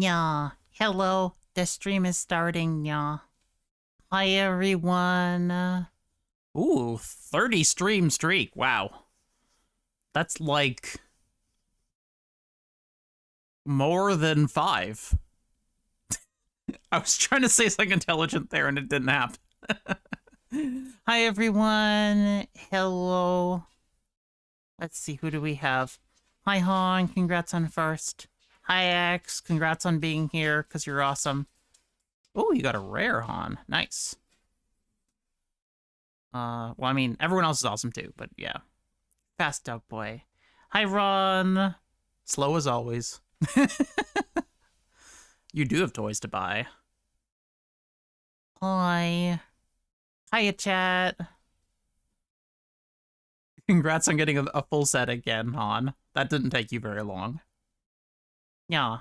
Yeah. Hello. The stream is starting. Yeah. Hi, everyone. Ooh, 30 stream streak. Wow. That's like more than 5. I was trying to say something intelligent there and it didn't happen. Hi, everyone. Hello. Let's see. Who do we have? Hi, Han. Congrats on first. Hi, X. Congrats on being here because you're awesome. Oh, you got a rare Han. Nice. Well, I mean, everyone else is awesome too, but yeah. Fast out, boy. Hi, Ron. Slow as always. You do have toys to buy. Hi. Hiya, chat. Congrats on getting a full set again, Han. That didn't take you very long. Yeah.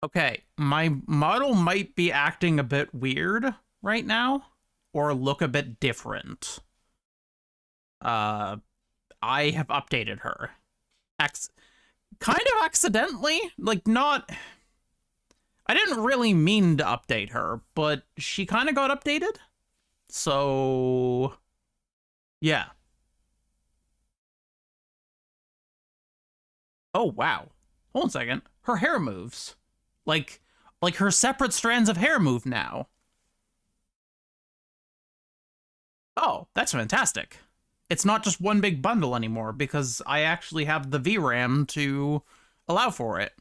Okay, my model might be acting a bit weird right now, or look a bit different. I have updated her. Kind of accidentally, like not... I didn't really mean to update her, but she kind of got updated. So, yeah. Oh, wow. Hold on a second. Her hair moves. Like, like her separate strands of hair move now. Oh, that's fantastic. It's not just one big bundle anymore because I actually have the VRAM to allow for it.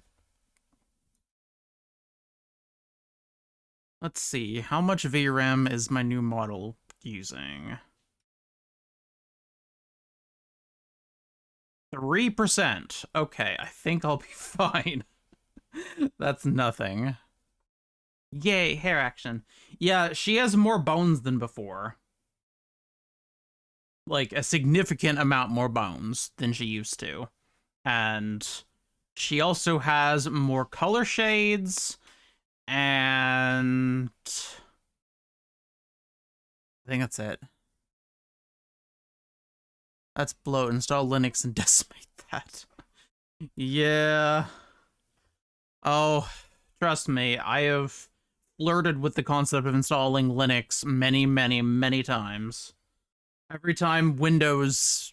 Let's see, how much VRAM is my new model using? 3%. Okay, I think I'll be fine. That's nothing. Yay, hair action. Yeah, she has more bones than before. Like, a significant amount more bones than she used to. And she also has more color shades, and I think that's it. That's bloat. Install Linux and decimate that. Yeah. Oh, trust me, I have flirted with the concept of installing Linux many, many, many times. Every time Windows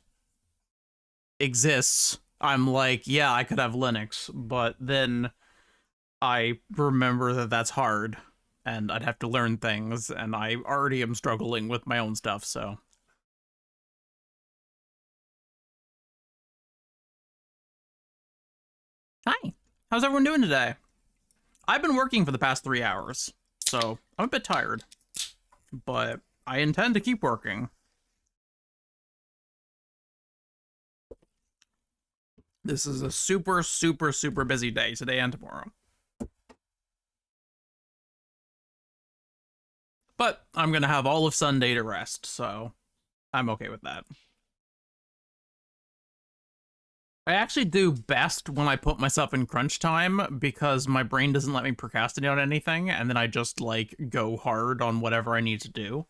exists, I'm like, yeah, I could have Linux, but then I remember that that's hard, and I'd have to learn things, and I already am struggling with my own stuff, so. Hi, how's everyone doing today? I've been working for the past 3 hours, so I'm a bit tired, but I intend to keep working. This is a super, super, super busy day today and tomorrow. But I'm gonna have all of Sunday to rest, so I'm okay with that. I actually do best when I put myself in crunch time because my brain doesn't let me procrastinate on anything, and then I just like go hard on whatever I need to do.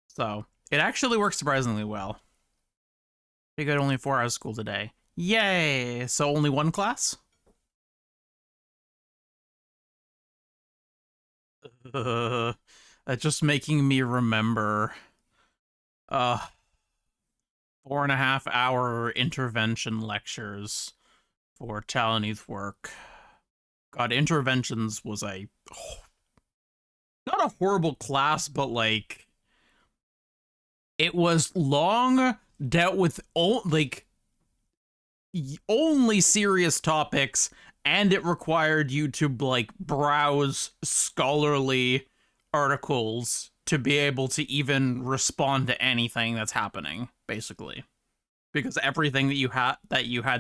So it actually works surprisingly well. We got only 4 hours of school today. Yay! So only one class? Uh, that's just making me remember. Uh, 4.5 hour intervention lectures for Challenese work. God, interventions was not a horrible class, but like it was long, dealt with only serious topics, and it required you to like browse scholarly articles to be able to even respond to anything that's happening, basically. Because everything that you had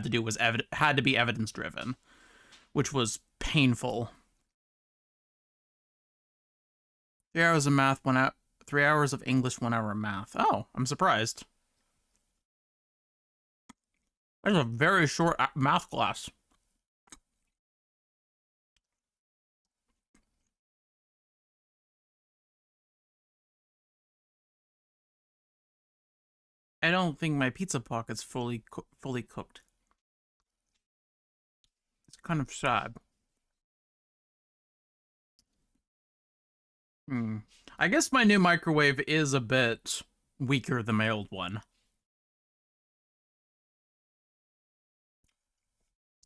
to do was had to be evidence driven, which was painful. 3 hours of math, 1 hour. 3 hours of English, 1 hour of math. Oh, I'm surprised. That's a very short math class. I don't think my pizza pocket's fully cooked. It's kind of sad. I guess my new microwave is a bit weaker than my old one.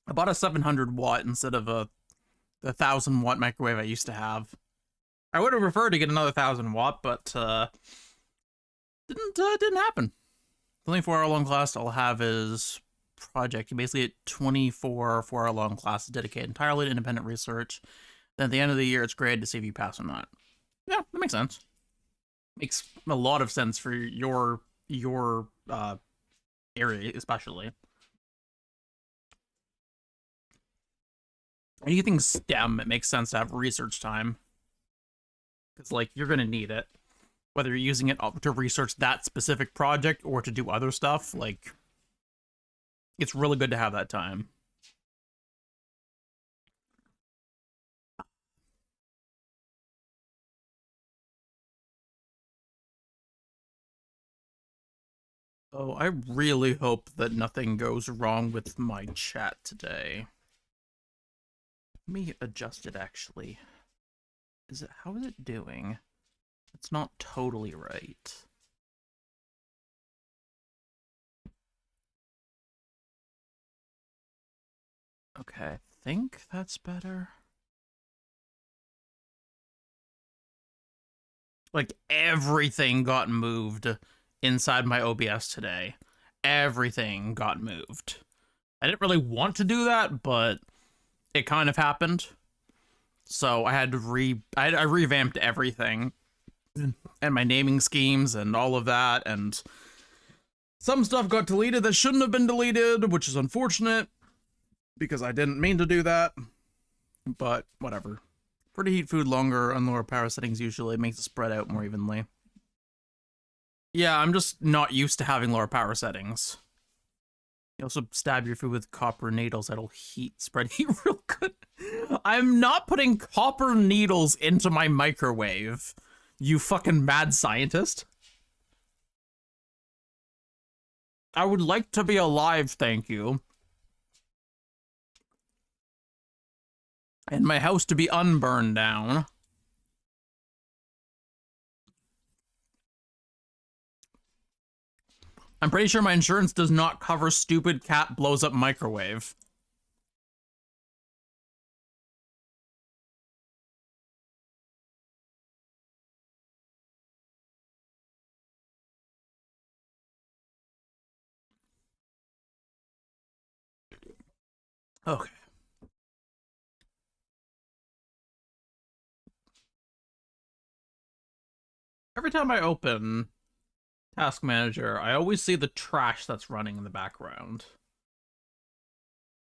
I bought a 700 watt instead of the 1,000 watt microwave I used to have. I would have preferred to get another 1,000 watt, but didn't happen. The only 4 hour long class I'll have is project. You basically get 24 4 hour long classes dedicated entirely to independent research. Then at the end of the year, it's graded to see if you pass or not. Yeah, that makes sense. Makes a lot of sense for your area, especially. Anything STEM, it makes sense to have research time. Because, like, you're going to need it. Whether you're using it to research that specific project or to do other stuff, like, it's really good to have that time. Oh, I really hope that nothing goes wrong with my chat today. Let me adjust it, actually. How is it doing? It's not totally right. Okay, I think that's better. Like, everything got moved inside my OBS today. Everything got moved. I didn't really want to do that, but it kind of happened. So I had to I revamped everything and my naming schemes and all of that, and some stuff got deleted that shouldn't have been deleted, which is unfortunate because I didn't mean to do that. But whatever. For to heat food longer on lower power settings usually makes it spread out more evenly. Yeah, I'm just not used to having lower power settings. You also stab your food with copper needles that'll spread heat real good. I'm not putting copper needles into my microwave, you fucking mad scientist. I would like to be alive, thank you. And my house to be unburned down. I'm pretty sure my insurance does not cover stupid cat blows up microwave. Okay. Every time I open Task Manager, I always see the trash that's running in the background.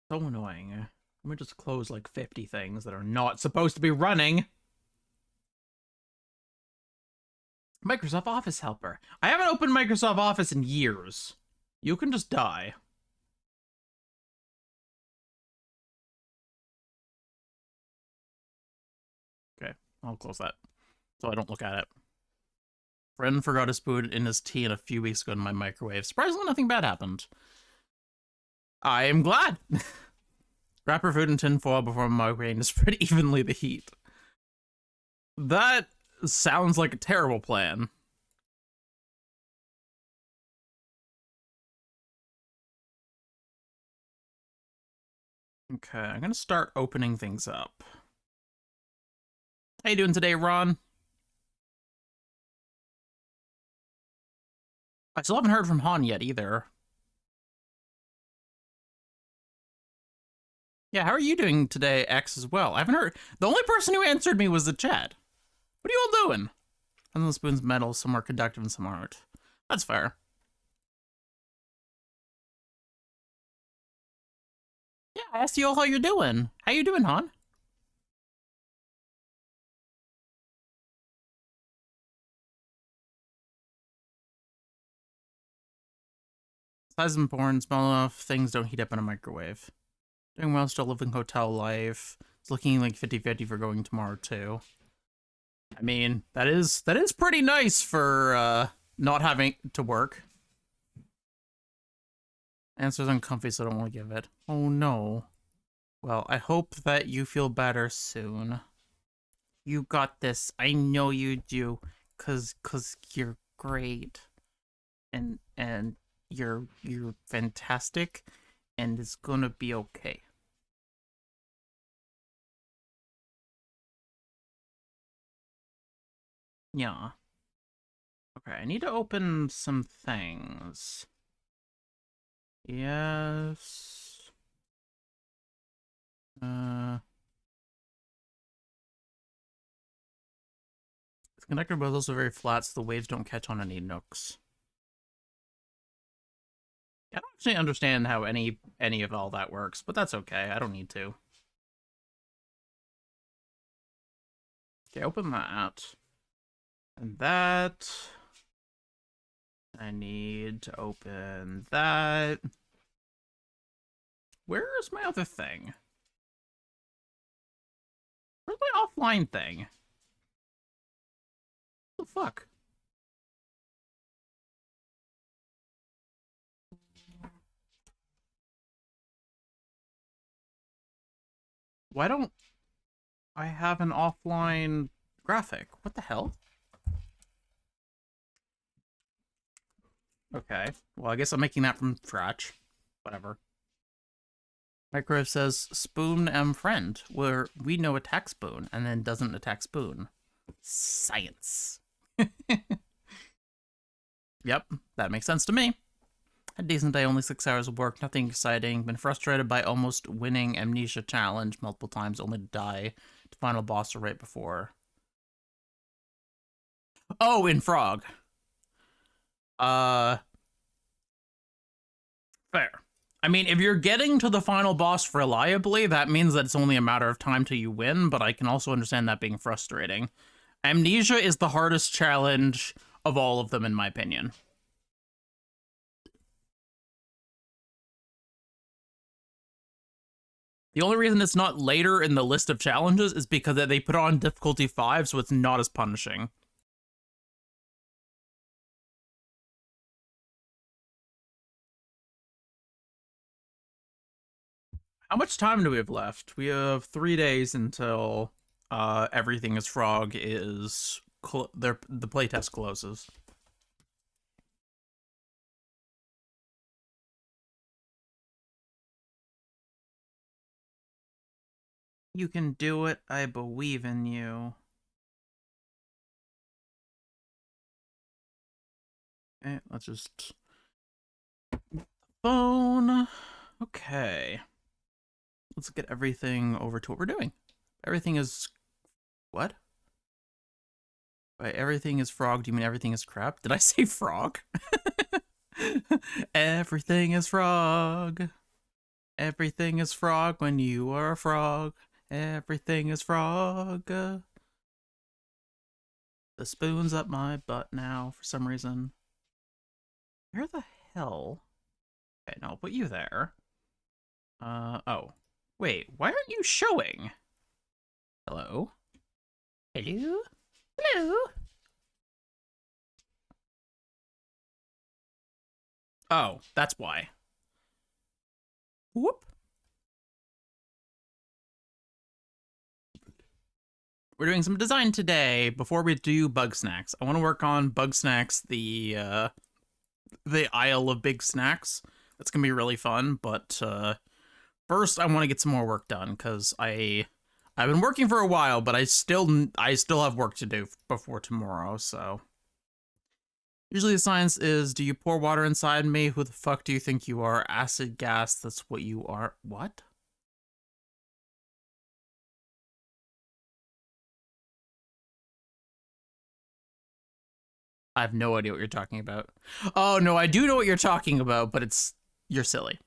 So annoying. Let me just close like 50 things that are not supposed to be running. Microsoft Office helper. I haven't opened Microsoft Office in years. You can just die. Okay, I'll close that so I don't look at it. Friend forgot his food in his tea a few weeks ago in my microwave. Surprisingly, nothing bad happened. I am glad. Wrap your food in tin foil before microwaving to spread evenly the heat. That sounds like a terrible plan. Okay, I'm gonna start opening things up. How you doing today, Ron? I still haven't heard from Han yet either. Yeah, how are you doing today, X, as well? I haven't heard. The only person who answered me was the chat. What are you all doing? Some of the spoon's metal, some are conductive, and some aren't. That's fair. Yeah, I asked you all how you're doing. How you doing, Han? Size is important, small enough, things don't heat up in a microwave. Doing well, still living hotel life. It's looking like 50-50 for going tomorrow, too. I mean, that is pretty nice for not having to work. Answer's uncomfy, so I don't want to give it. Oh no. Well, I hope that you feel better soon. You got this. I know you do. Cause you're great. And you're fantastic and it's gonna be okay. Yeah. Okay, I need to open some things. Yes. Uh, the connector was also very flat, so the waves don't catch on any nooks. I don't actually understand how any of all that works, but that's okay. I don't need to. Okay, open that. And that. I need to open that. Where is my other thing? Where's my offline thing? What the fuck? Why don't I have an offline graphic? What the hell? Okay. Well, I guess I'm making that from scratch. Whatever. Microwave says spoon friend, where we know attack spoon and then doesn't attack spoon. Science. Yep, that makes sense to me. A decent day, only 6 hours of work, nothing exciting. Been frustrated by almost winning Amnesia Challenge multiple times, only to die to final boss or right before. Oh, in Frog. Uh, Fair. I mean, if you're getting to the final boss reliably, that means that it's only a matter of time till you win, but I can also understand that being frustrating. Amnesia is the hardest challenge of all of them, in my opinion. The only reason it's not later in the list of challenges is because they put it on difficulty 5, so it's not as punishing. How much time do we have left? We have 3 days until everything is frog is the playtest closes. You can do it. I believe in you. Okay, let's just phone. Okay. Let's get everything over to what we're doing. Everything is what? By everything is frog, do you mean everything is crap? Did I say frog? Everything is frog. Everything is frog when you are a frog. Everything is frog. The spoon's up my butt now for some reason. Where the hell? Okay, no, I'll put you there. Oh. Wait, why aren't you showing? Hello? Hello? Hello? Oh, that's why. Whoop. We're doing some design today. Before we do bug snacks, I want to work on bug snacks, the aisle of big snacks. That's gonna be really fun. But first, I want to get some more work done because I've been working for a while, but I still have work to do before tomorrow. So usually the science is: do you pour water inside me? Who the fuck do you think you are? Acid gas. That's what you are. What? I have no idea what you're talking about. Oh no, I do know what you're talking about, but you're silly.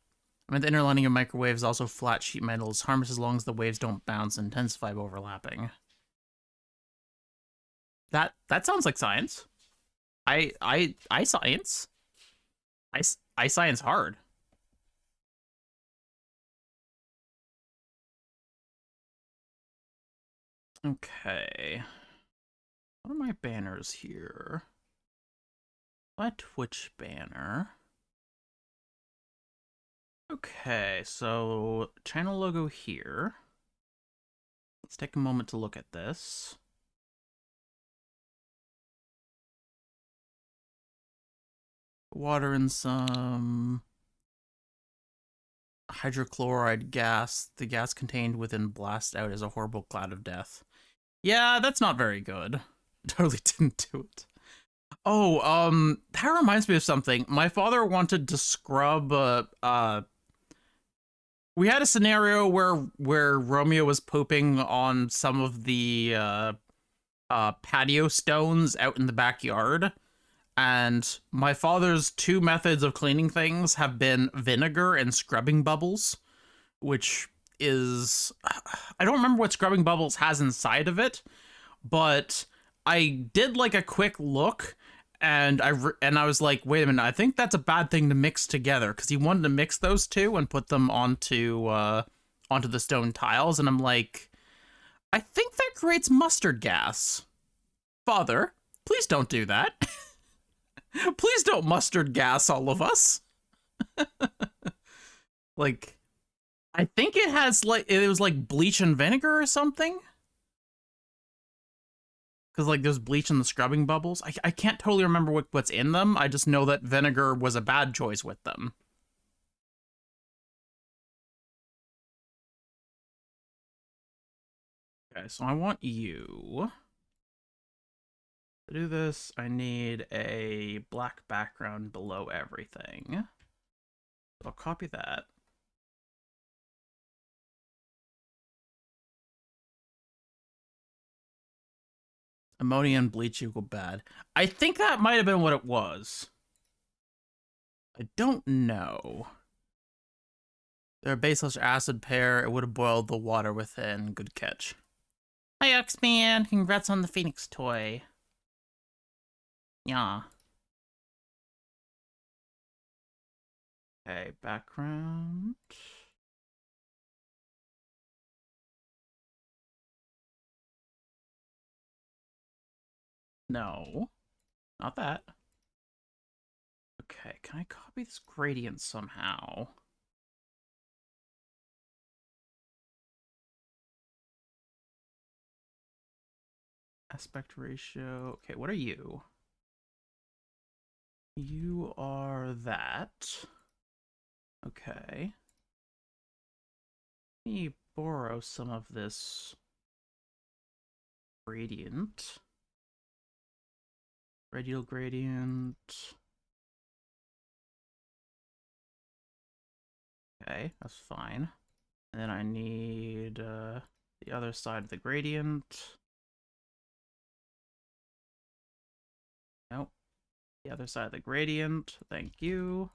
I mean, the inner lining of microwaves also flat sheet metal is harmless as long as the waves don't bounce and intensify by overlapping. That sounds like science. I science. I science hard. Okay. What are my banners here? My Twitch banner. Okay, so channel logo here. Let's take a moment to look at this. Water and some hydrochloride gas. The gas contained within blast out is a horrible cloud of death. Yeah, that's not very good. Totally didn't do it. Oh, that reminds me of something. My father wanted to scrub we had a scenario where Romeo was pooping on some of the patio stones out in the backyard. And my father's two methods of cleaning things have been vinegar and scrubbing bubbles, which is I don't remember what scrubbing bubbles has inside of it, but I did like a quick look and I was like, wait a minute, I think that's a bad thing to mix together because he wanted to mix those two and put them onto the stone tiles, and I'm like, I think that creates mustard gas. Father, please don't do that. Please don't mustard gas all of us. Like, I think it has like it was like bleach and vinegar or something. Because like there's bleach in the scrubbing bubbles. I can't totally remember what's in them. I just know that vinegar was a bad choice with them. Okay, so I want you to do this. I need a black background below everything. I'll copy that. Ammonia and bleach equal bad. I think that might have been what it was. I don't know. They're a baseless acid pair. It would have boiled the water within. Good catch. Hi, X-Man. Congrats on the Phoenix toy. Yeah. Okay, background. No, not that. Okay, can I copy this gradient somehow? Aspect ratio. Okay, what are you? You are that. Okay. Let me borrow some of this gradient. Radial gradient. Okay, that's fine. And then I need the other side of the gradient. Nope. The other side of the gradient. Thank you.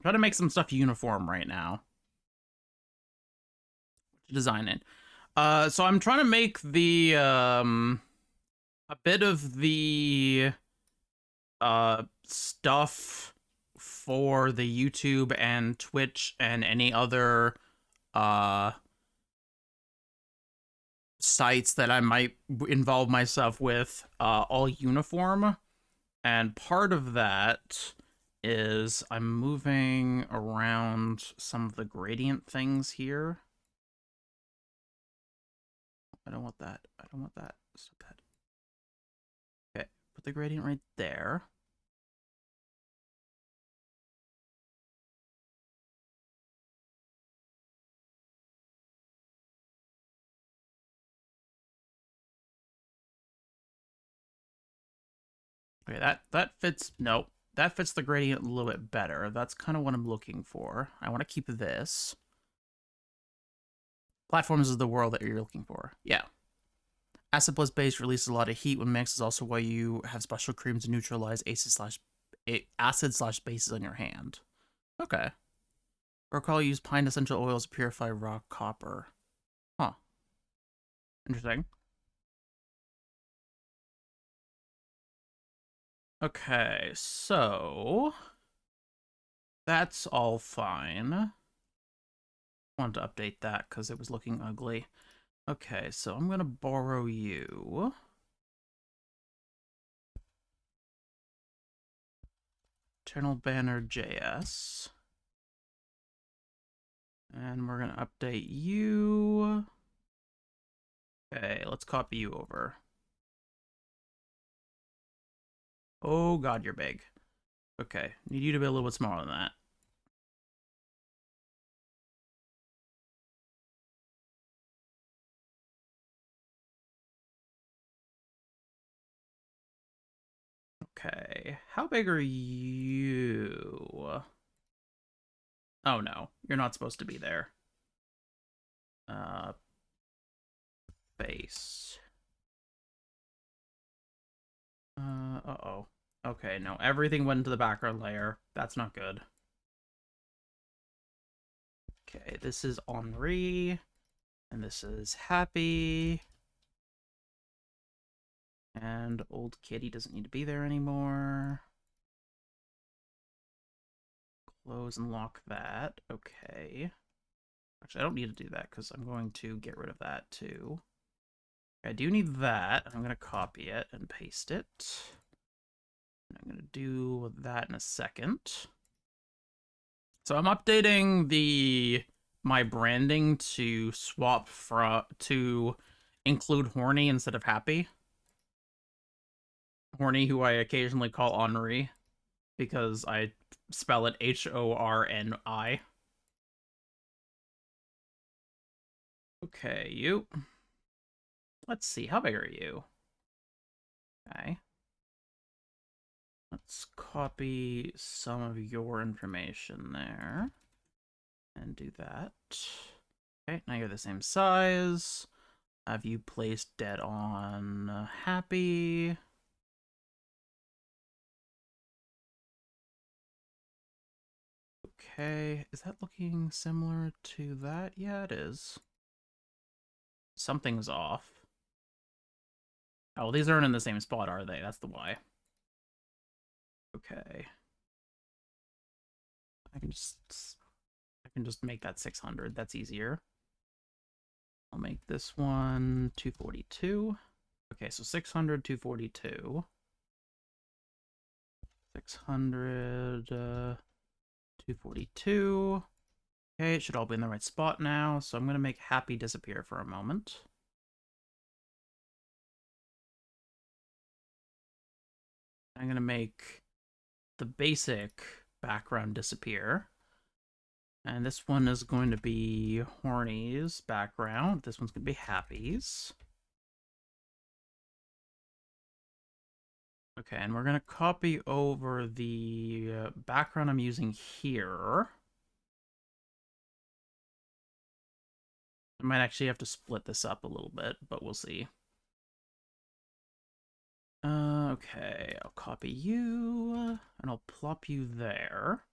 Try to make some stuff uniform right now. Design it. So I'm trying to make the a bit of the stuff for the YouTube and Twitch and any other uh sites that I might involve myself with all uniform. And part of that is I'm moving around some of the gradient things here. I don't want that. I don't want that. Stop that. Okay, put the gradient right there. Okay, that fits. Nope, that fits the gradient a little bit better. That's kind of what I'm looking for. I want to keep this. Platforms is the world that you're looking for. Yeah. Acid plus base releases a lot of heat when mixed. Is also why you have special creams to neutralize acid slash bases on your hand. Okay. Recall use pine essential oils to purify rock copper. Huh. Interesting. Okay, so that's all fine. I wanted to update that because it was looking ugly. Okay, so I'm gonna borrow you. Internal banner JS. And we're gonna update you. Okay, let's copy you over. Oh god, you're big. Okay, need you to be a little bit smaller than that. Okay, how big are you? Oh no, you're not supposed to be there. Uh, base. Uh-oh. Okay, no, everything went into the background layer. That's not good. Okay, this is Henri, and this is Happy. And old kitty doesn't need to be there anymore. Close and lock that. Okay. Actually, I don't need to do that because I'm going to get rid of that too. I do need that. I'm going to copy it and paste it. And I'm going to do that in a second. So I'm updating my branding to swap to include horny instead of happy. Horny, who I occasionally call Henri because I spell it Horni. Okay, you. Let's see, how big are you? Okay. Let's copy some of your information there and do that. Okay, now you're the same size. Have you placed dead on happy? Okay, is that looking similar to that? Yeah, it is. Something's off. Oh, these aren't in the same spot, are they? That's the why. Okay. I can just make that 600. That's easier. I'll make this one 242. Okay, so 600, 242. 600, 242. Okay, it should all be in the right spot now, so I'm going to make happy disappear for a moment. I'm going to make the basic background disappear. And this one is going to be Horny's background. This one's going to be Happy's. Okay, and we're going to copy over the background I'm using here. I might actually have to split this up a little bit, but we'll see. Okay, I'll copy you, and I'll plop you there.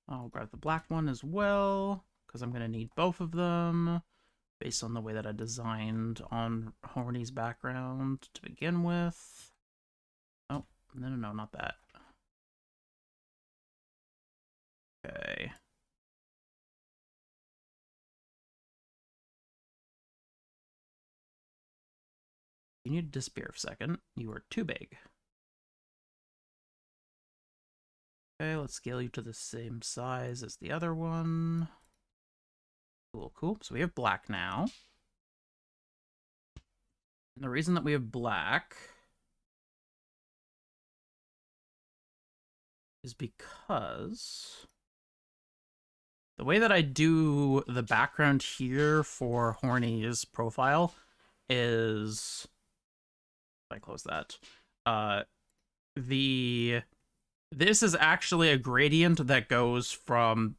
I'll grab the black one as well, because I'm going to need both of them, based on the way that I designed on Horny's background to begin with. Oh, no, not that. Okay. You need to disappear for a second. You are too big. Okay, let's scale you to the same size as the other one. Cool, cool. So we have black now. And the reason that we have black is because the way that I do the background here for Horny's profile is, if I close that, this is actually a gradient that goes from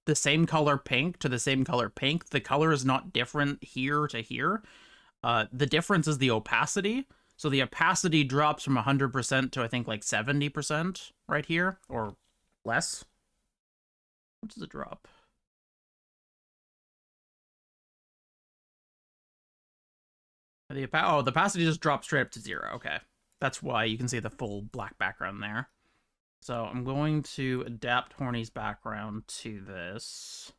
the same color pink to the same color pink. The color is not different here to here. The difference is the opacity. So the opacity drops from 100% to I think like 70% right here, or less. What does it drop? The opacity just drops straight up to 0. Okay. That's why you can see the full black background there. So I'm going to adapt Horny's background to this.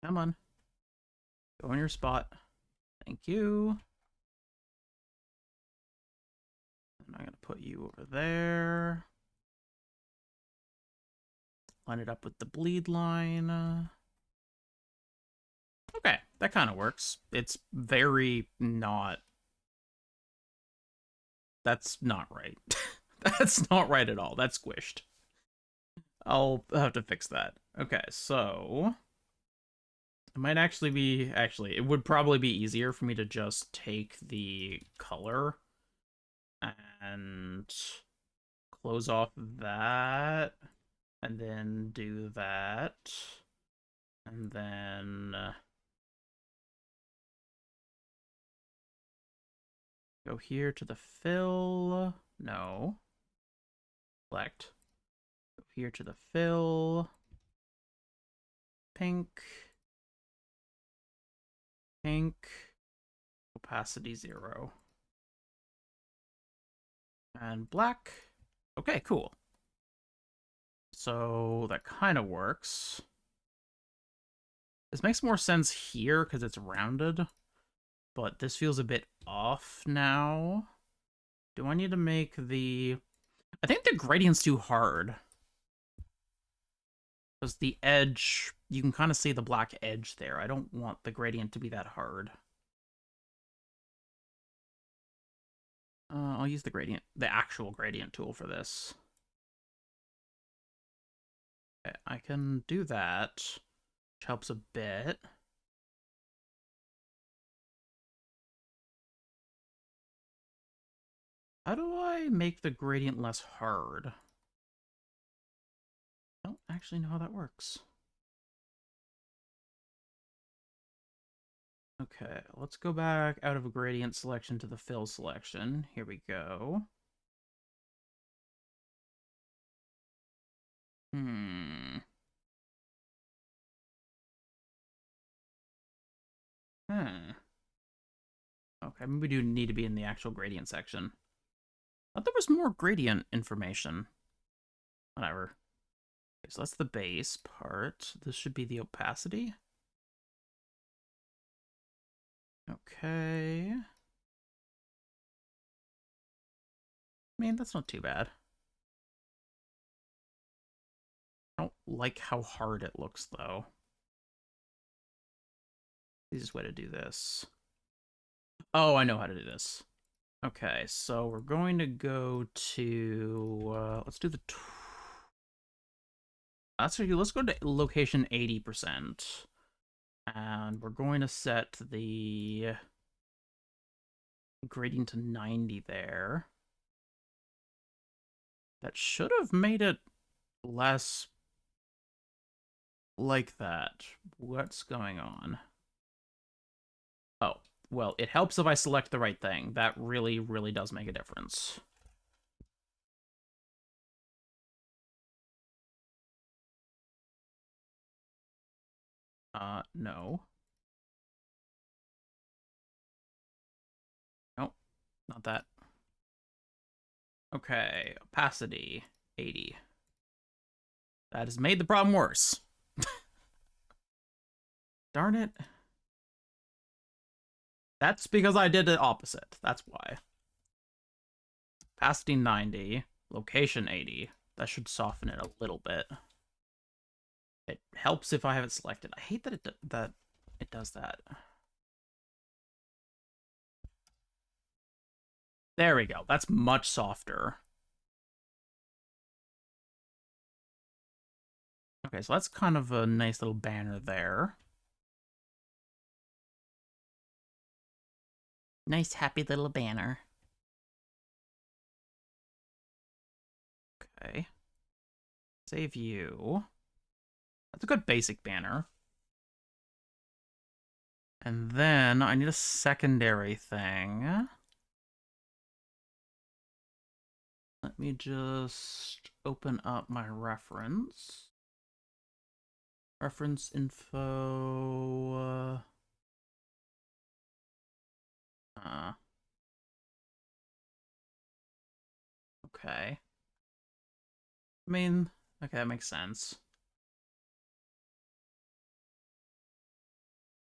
Come on. Go in your spot. Thank you. And I'm going to put you over there. Line it up with the bleed line. Okay, that kind of works. It's very not. That's not right. That's not right at all. That's squished. I'll have to fix that. Okay, so it might actually be it would probably be easier for me to just take the color and close off that and then do that and then go here to the fill. No. Select. Go here to the fill. Pink. Pink. Opacity 0. And black. Okay, cool. So that kind of works. This makes more sense here because it's rounded, but this feels a bit off now. Do I need to make the... I think the gradient's too hard. Because the edge, you can kind of see the black edge there. I don't want the gradient to be that hard. I'll use the actual gradient tool for this. Okay, I can do that, which helps a bit. How do I make the gradient less hard? I don't actually know how that works. Okay, let's go back out of a gradient selection to the fill selection. Here we go. Hmm. Huh. Okay, maybe we do need to be in the actual gradient section. I thought there was more gradient information. Whatever. Okay, so that's the base part. This should be the opacity. Okay. I mean, that's not too bad. I don't like how hard it looks, though. Easiest way to do this. Oh, I know how to do this. Okay, so we're going to go to... let's do the... let's go to location 80%. And we're going to set the gradient to 90 there. That should have made it less like that. What's going on? Oh, well, it helps if I select the right thing. That really, really does make a difference. No. Nope, not that. Okay, opacity, 80. That has made the problem worse. Darn it. That's because I did the opposite. That's why. Opacity 90, location 80. That should soften it a little bit. It helps if I have it selected. I hate that it does that. There we go. That's much softer. Okay, so that's kind of a nice little banner there. Nice, happy little banner. Okay. Save you. That's a good basic banner. And then I need a secondary thing. Let me just open up my reference. Reference info. Okay. I mean, okay, that makes sense.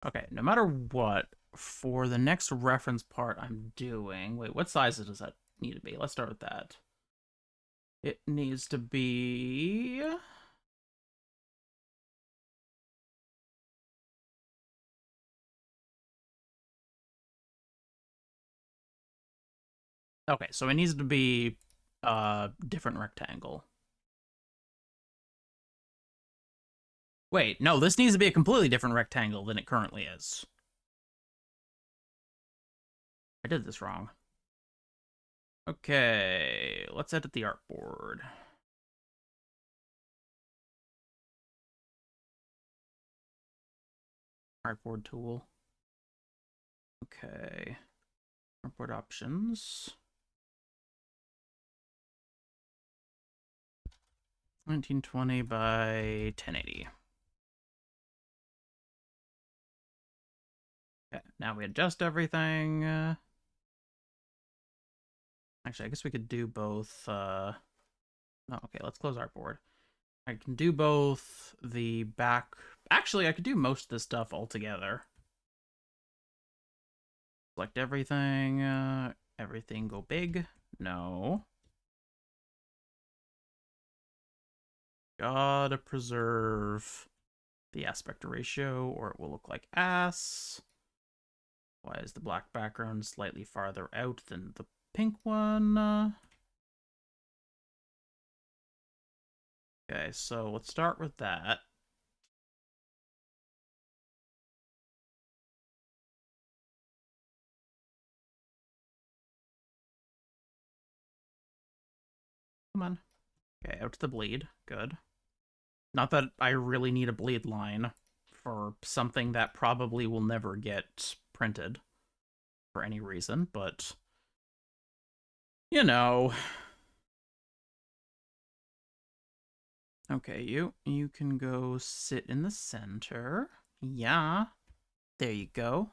Okay, no matter what, for the next reference part I'm doing, wait, what size does that need to be? Let's start with that. It needs to be... Okay, so it needs to be a different rectangle. Wait, no, this needs to be a completely different rectangle than it currently is. I did this wrong. Okay, let's edit the artboard. Artboard tool. Okay. Artboard options. 1920 by 1080. Okay, now we adjust everything. Actually, I guess we could do both. Oh, okay, let's close artboard. I can do both the back. Actually, I could do most of this stuff all together. Select everything. Everything go big. No. Gotta preserve the aspect ratio or it will look like ass. Why is the black background slightly farther out than the pink one? Okay, so let's start with that. Come on. Okay, out to the bleed. Good. Not that I really need a bleed line for something that probably will never get printed for any reason, but you know. Okay, you can go sit in the center. Yeah. There you go.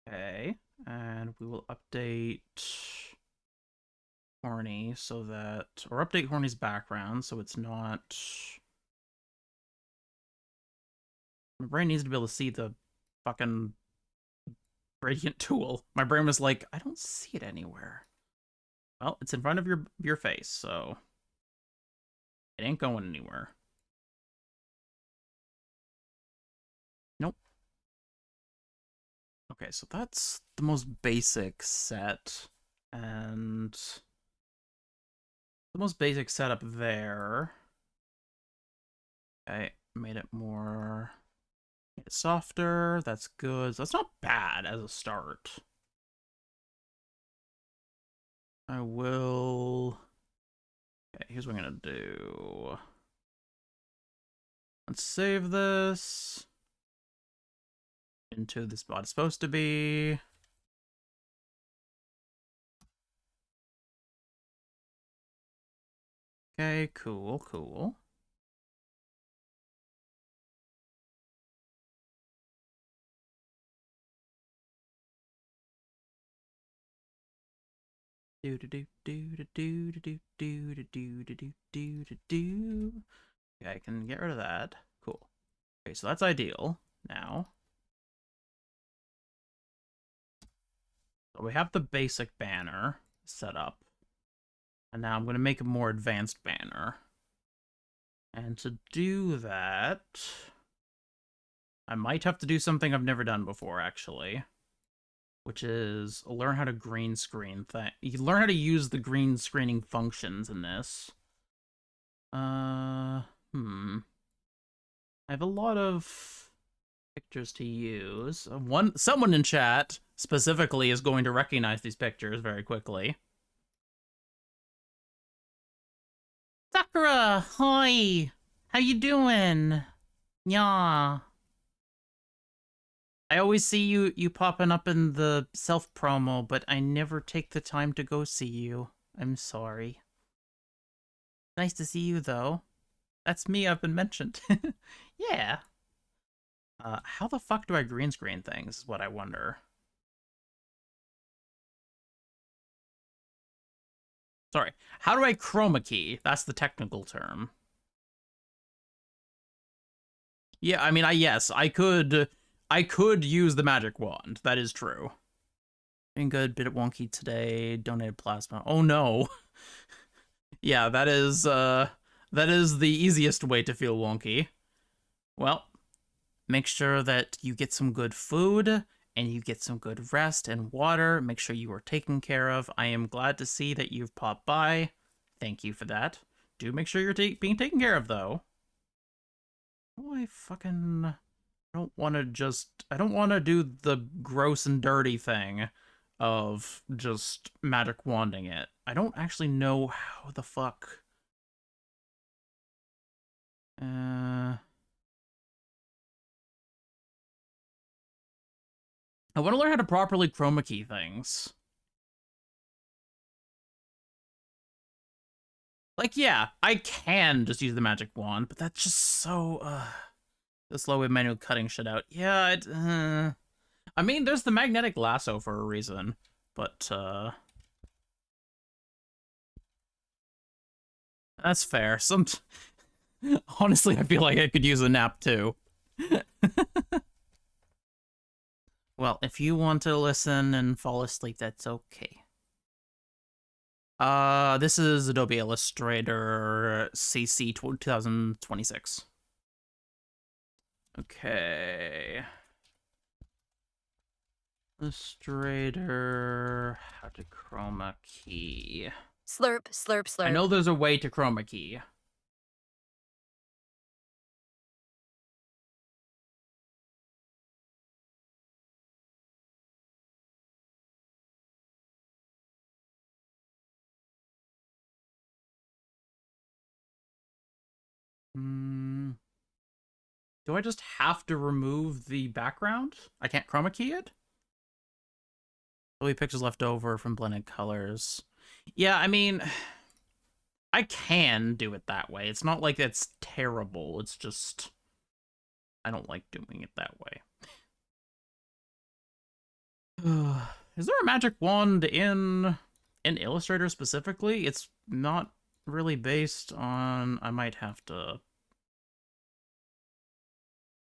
Okay. And we will update Horny so that, or update Horny's background so it's not. My brain needs to be able to see the fucking gradient tool. My brain was like, I don't see it anywhere. Well, it's in front of your face, so it ain't going anywhere. Nope. Okay, so that's the most basic set, and the most basic setup there. Okay, made it more made it softer. That's good. So that's not bad as a start. I will. Okay, here's what I'm gonna do. Let's save this into the spot it's supposed to be. Okay, cool, cool. Do do do do do do do do do do do do do do. Okay, I can get rid of that. Cool. Okay, so that's ideal now. So we have the basic banner set up. And now I'm going to make a more advanced banner. And to do that, I might have to do something I've never done before, actually. Which is learn how to green screen thing. You can learn how to use the green screening functions in this. I have a lot of pictures to use. Someone in chat specifically is going to recognize these pictures very quickly. Sakura, hi. How you doing? Yeah. I always see you popping up in the self promo, but I never take the time to go see you. I'm sorry. Nice to see you though. That's me, I've been mentioned. Yeah. How the fuck do I green screen things is what I wonder. Sorry. How do I chroma key? That's the technical term. Yeah, I mean, yes, I could I could use the magic wand. That is true. Being good, bit wonky today. Donated plasma. Oh no. Yeah, that is the easiest way to feel wonky. Well, make sure that you get some good food and you get some good rest and water. Make sure you are taken care of. I am glad to see that you've popped by. Thank you for that. Do make sure you're being taken care of, though. Oh, I don't want to do the gross and dirty thing of just magic wanding it. I don't actually know how the fuck. Uh, I want to learn how to properly chroma key things. Like, yeah, I can just use the magic wand, but that's just so, the slow way manual cutting shit out. Yeah, I mean, there's the magnetic lasso for a reason, but, that's fair. Honestly, I feel like I could use a nap too. Well, if you want to listen and fall asleep, that's okay. This is Adobe Illustrator CC 2026. Okay. Illustrator, how to chroma key. Slurp, slurp, slurp. I know there's a way to chroma key. Do I just have to remove the background? I can't chroma key it? Only pixels left over from blended colors. Yeah, I mean, I can do it that way. It's not like it's terrible. It's just, I don't like doing it that way. Is there a magic wand in Illustrator specifically? It's not really based on. I might have to.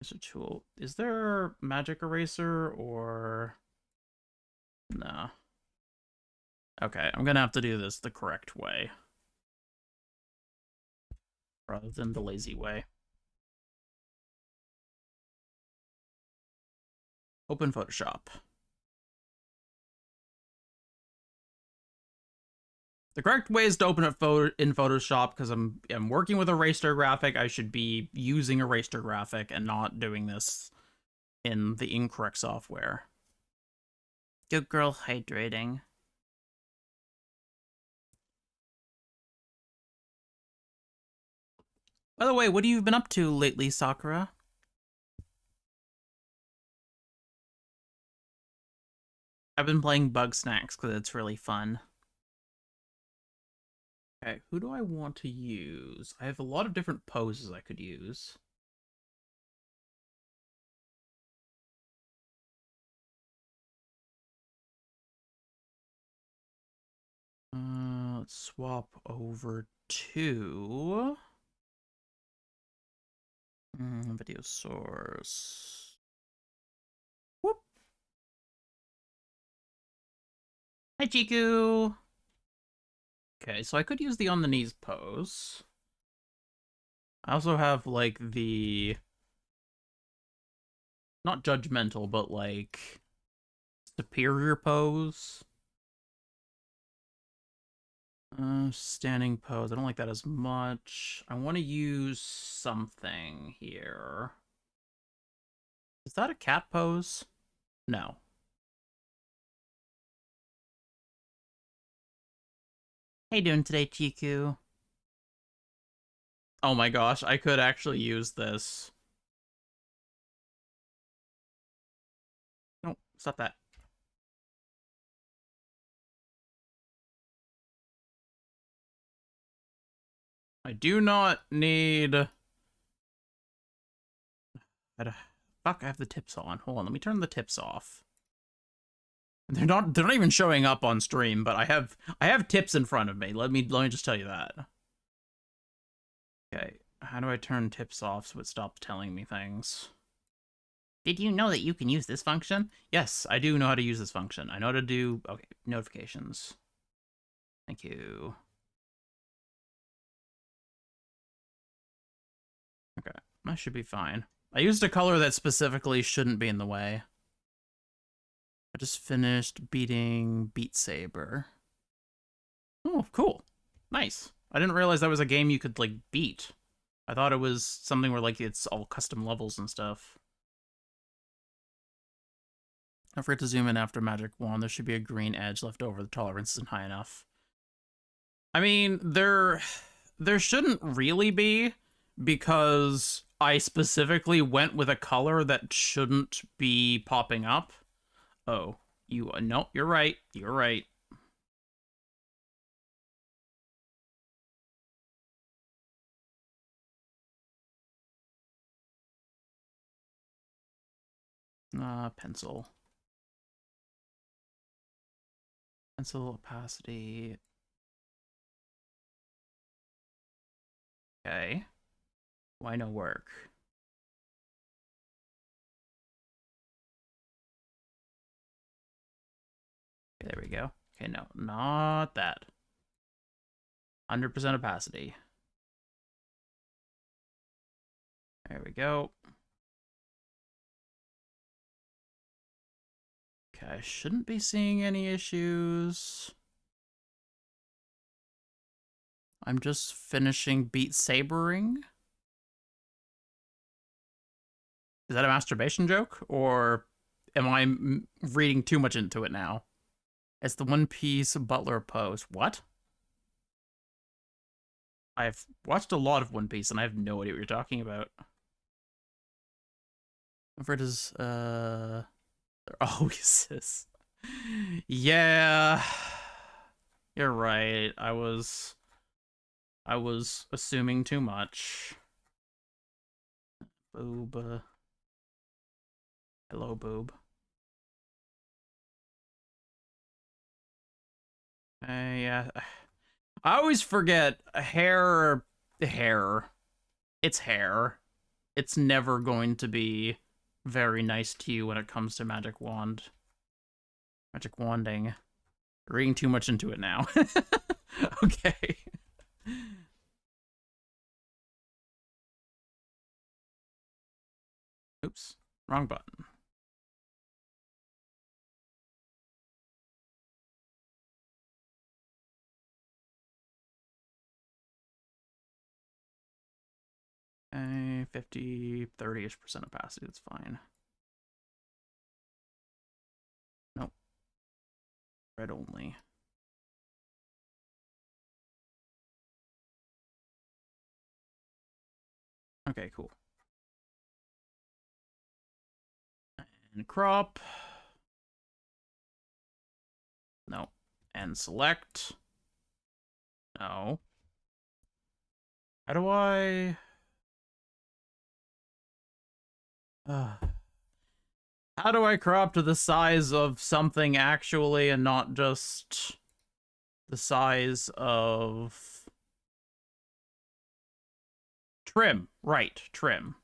It's a tool. Is there magic eraser or no? Okay, I'm gonna have to do this the correct way rather than the lazy way. Open Photoshop. The correct way is to open it in Photoshop because I'm working with a raster graphic. I should be using a raster graphic and not doing this in the incorrect software. Good girl hydrating. By the way, what have you been up to lately, Sakura? I've been playing Bug Snacks because it's really fun. Okay, who do I want to use? I have a lot of different poses I could use. Let's swap over to video source. Whoop. Hi, Chiku. Okay, so I could use the on the knees pose. I also have like the not judgmental, but like superior pose. Standing pose. I don't like that as much. I want to use something here. Is that a cat pose? No. How you doing today, Chiku? Oh my gosh, I could actually use this. No, stop that. I do not need... Fuck, I have the tips on. Hold on, let me turn the tips off. They're not even showing up on stream, but I have tips in front of me. Let me just tell you that. Okay, how do I turn tips off so it stops telling me things? Did you know that you can use this function? Yes, I do know how to use this function. I know how to do, okay, notifications. Thank you. Okay, that should be fine. I used a color that specifically shouldn't be in the way. I just finished beating Beat Saber. Oh, cool. Nice. I didn't realize that was a game you could, like, beat. I thought it was something where, like, it's all custom levels and stuff. Don't forget to zoom in after Magic Wand. There should be a green edge left over. The tolerance isn't high enough. I mean, there shouldn't really be, because I specifically went with a color that shouldn't be popping up. Oh, you no, you're right. You're right. Pencil. Pencil opacity. Okay. Why no work? Okay, there we go. Okay, no, not that. 100% opacity. There we go. Okay, I shouldn't be seeing any issues. I'm just finishing Beat Sabering. Is that a masturbation joke? Or am I reading too much into it now? It's the One Piece Butler pose. What? I've watched a lot of One Piece and I have no idea what you're talking about. Where does, there always is. Yeah. You're right. I was assuming too much. Boob. Hello, boob. Yeah. I always forget hair. It's hair. It's never going to be very nice to you when it comes to Magic Wand. Magic Wanding. Reading too much into it now. Okay. Oops. Wrong button. Okay, 50, 30-ish% opacity. That's fine. Nope. Red only. Okay, cool. And crop. No. And select. No. How do I... how do I crop to the size of something actually and not just the size of... Trim. Right. Trim.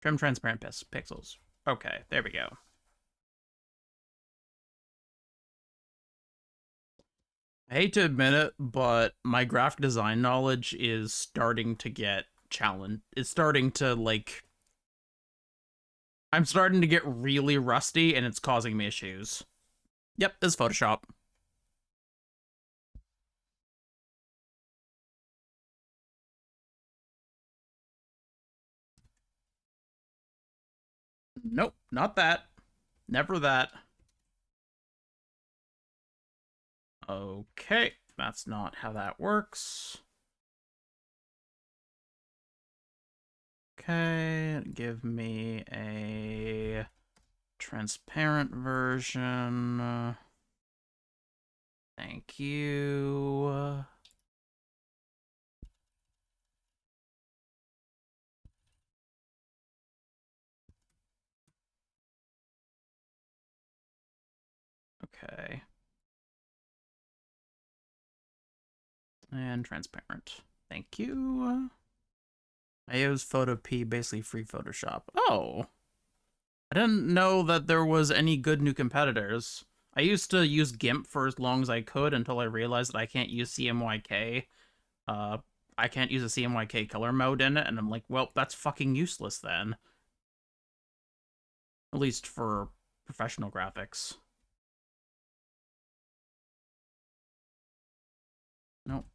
Trim transparent pixels. Okay, there we go. I hate to admit it, but my graphic design knowledge is starting to get challenged. It's starting to, like... I'm starting to get really rusty, and it's causing me issues. Yep, this is Photoshop. Nope, not that. Never that. Okay, that's not how that works. Okay, give me a transparent version. Thank you. Okay. And transparent. Thank you. I use Photo P, basically free Photoshop. Oh. I didn't know that there was any good new competitors. I used to use GIMP for as long as I could until I realized that I can't use CMYK. Uh, I can't use a CMYK color mode in it, and I'm like, well, that's fucking useless then. At least for professional graphics. Nope.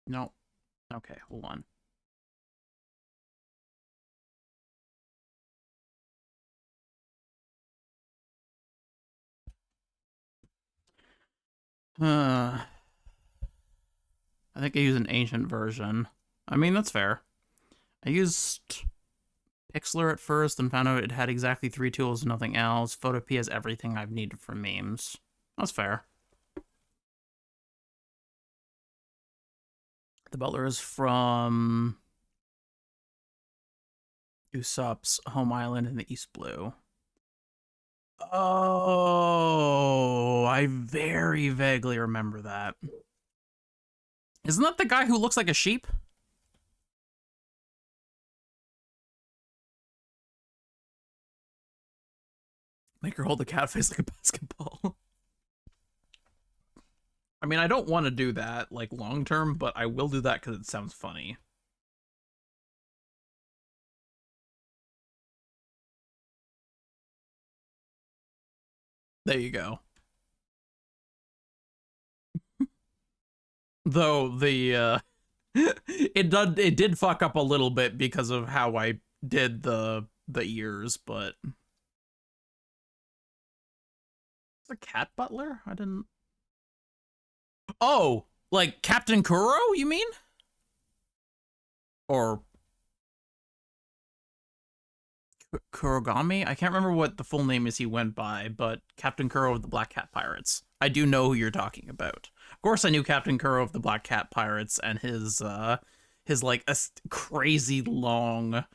Nope. Okay, hold on. I think I use an ancient version. I mean, that's fair. I used Pixlr at first and found out it had exactly 3 tools and nothing else. Photopea has everything I've needed for memes. That's fair. The Butler is from Usopp's home island in the East Blue. Oh, I very vaguely remember that. Isn't that the guy who looks like a sheep? Make her hold the cat face like a basketball. I mean, I don't want to do that, like, long term, but I will do that because it sounds funny. There you go. Though it did fuck up a little bit because of how I did the ears, but it's a cat butler? I didn't. Oh, like Captain Kuro, you mean? Or Kurogami? I can't remember what the full name is he went by, but Captain Kuro of the Black Cat Pirates. I do know who you're talking about. Of course I knew Captain Kuro of the Black Cat Pirates and his like crazy long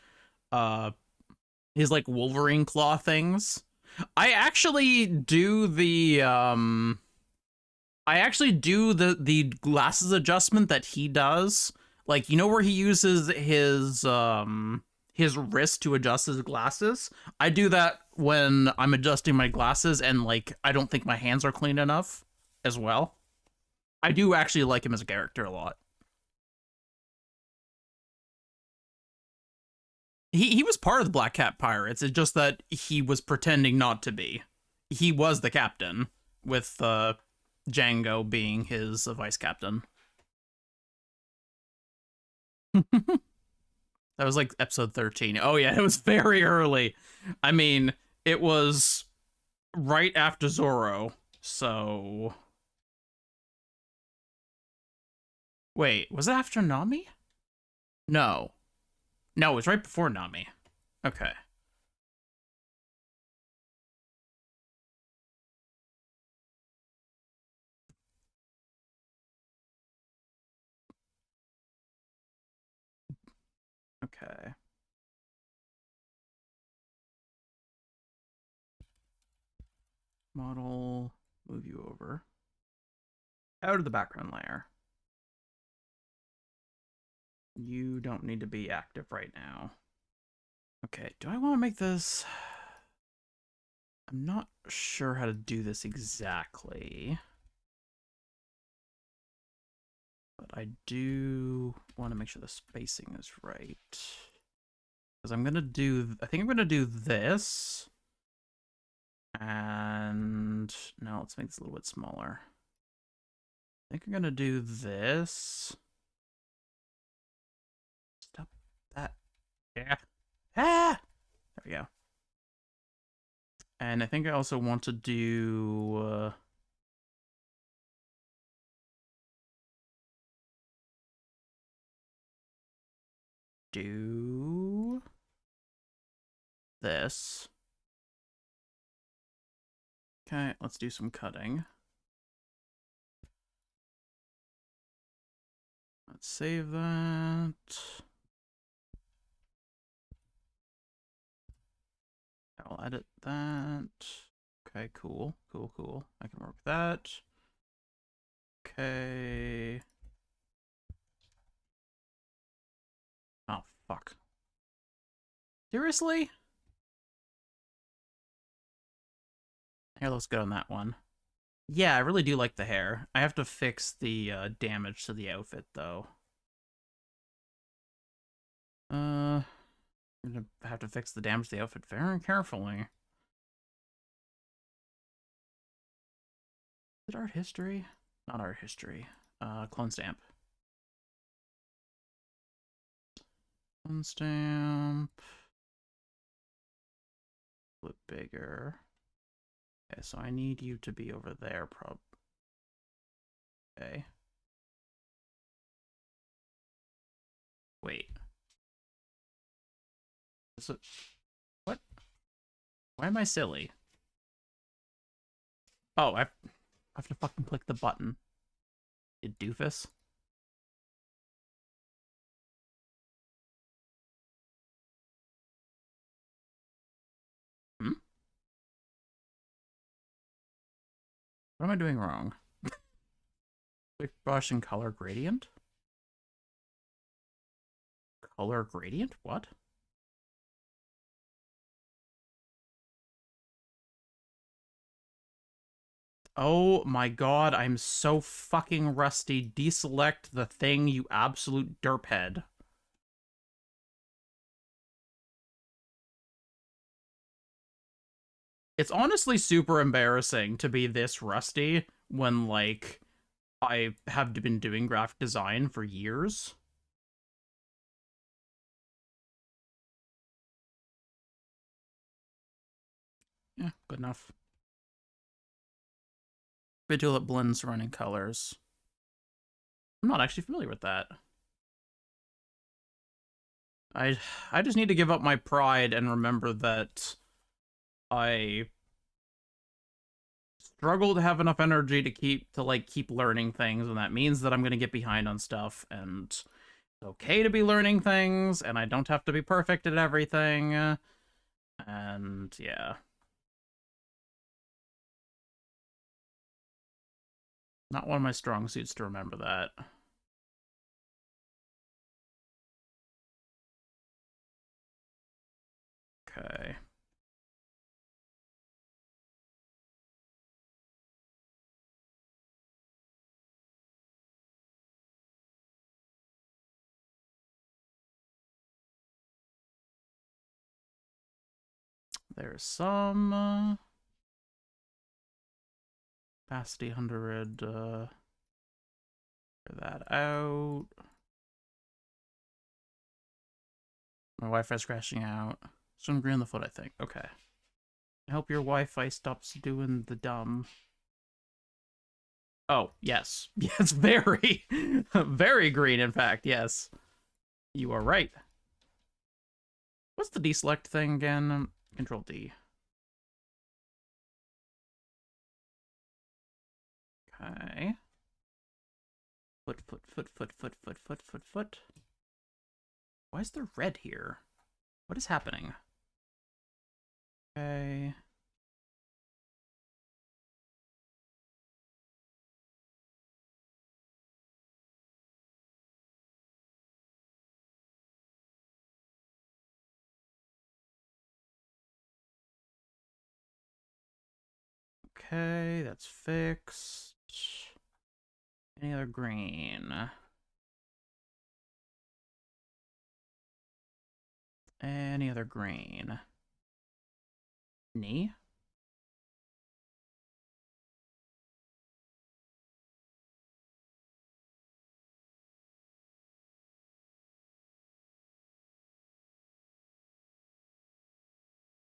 uh his like Wolverine claw things. I actually do the the glasses adjustment that he does. Like, you know where he uses his wrist to adjust his glasses? I do that when I'm adjusting my glasses and like I don't think my hands are clean enough as well. I do actually like him as a character a lot. He was part of the Black Cat Pirates. It's just that he was pretending not to be. He was the captain, with Django being his vice captain. That was like episode 13. Oh yeah, it was very early. I mean, it was right after Zoro. So wait, was it after Nami? No. No, it was right before Nami. Okay. Okay. Model, move you over. Out of the background layer. You don't need to be active right now. Okay, do I want to make this? I'm not sure how to do this exactly. But I do want to make sure the spacing is right. Because I think I'm going to do this. And now let's make this a little bit smaller. I think I'm going to do this. Stop that. Yeah. Ah! There we go. And I think I also want to do this. Okay, let's do some cutting. Let's save that. I'll edit that. Okay, cool. I can work with that. Okay. Oh, fuck. Seriously? Hair looks good on that one. Yeah, I really do like the hair. I have to fix the damage to the outfit, though. I'm gonna have to fix the damage to the outfit very carefully. Is it art history? Not art history. Clone stamp. Clone stamp. Flip bigger. Okay, so I need you to be over there, prob. Okay. Wait. Is it... What? Why am I silly? Oh, I have to fucking click the button. You doofus. Hmm? What am I doing wrong? Quick brush and color gradient? Color gradient? What? Oh my god, I'm so fucking rusty. Deselect the thing, you absolute derphead. It's honestly super embarrassing to be this rusty when, like, I have been doing graphic design for years. Yeah, good enough. Visual that blends surrounding colors. I'm not actually familiar with that. I I just need to give up my pride and remember that I struggle to have enough energy to keep learning things, and that means that I'm gonna get behind on stuff, and it's okay to be learning things, and I don't have to be perfect at everything. And yeah. Not one of my strong suits to remember that. Okay. There's some opacity 100. Figure that out. My Wi-Fi's crashing out. Some green on the foot, I think. Okay. I hope your Wi-Fi stops doing the dumb. Oh, yes. Yes, very, very green, in fact, yes. You are right. What's the deselect thing again? Control D. Okay. Foot, foot, foot, foot, foot, foot, foot, foot, foot. Why is there red here? What is happening? Okay. Okay, that's fixed. Any other green? Any other green? Knee?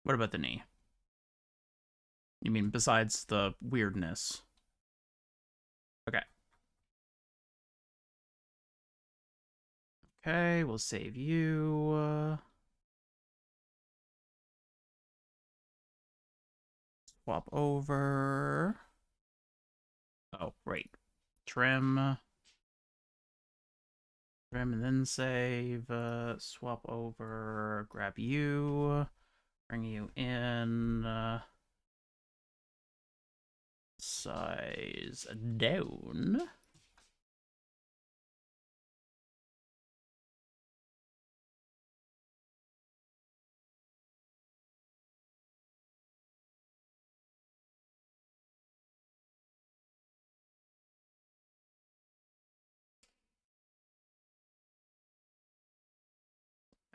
What about the knee? You mean besides the weirdness? Okay. Okay, we'll save you. Swap over. Oh, right. Trim. Trim and then save. Swap over. Grab you. Bring you in. Size down.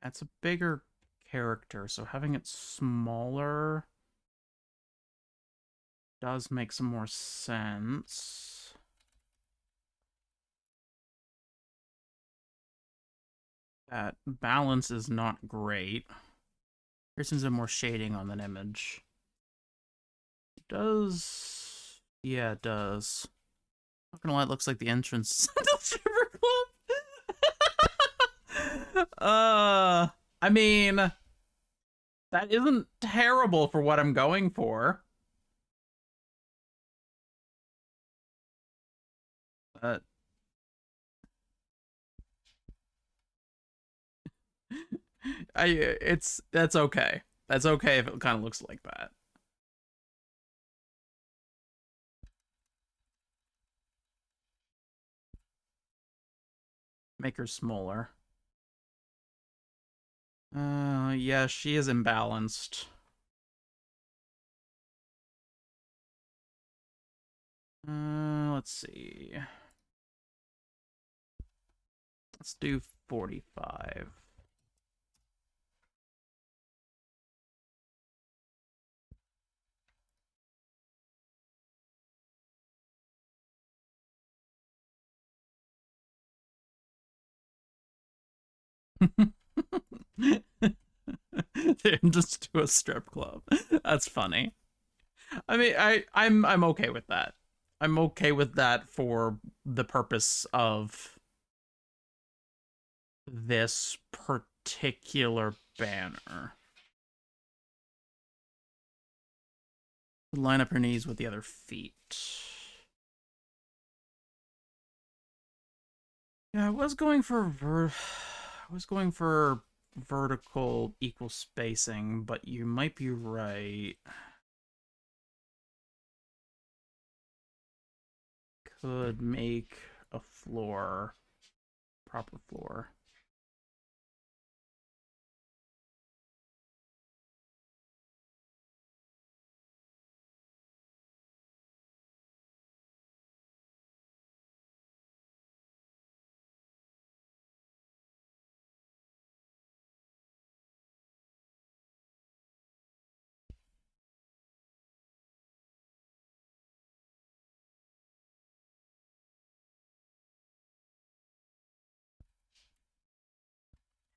It's a bigger character, so having it smaller does make some more sense. That balance is not great. Here's some more shading on that image. It does... Yeah, it does. Not gonna lie, it looks like the entrance to the stripper club. I mean, that isn't terrible for what I'm going for. Uh, that's okay. That's okay if it kind of looks like that. Make her smaller. Yeah, she is imbalanced. Let's see. Let's do 45. Just do a strip club. That's funny. I mean, I'm okay with that. I'm okay with that for the purpose of this particular banner. Line up her knees with the other feet. Yeah, I was going for vertical equal spacing, but you might be right. Could make a floor proper floor.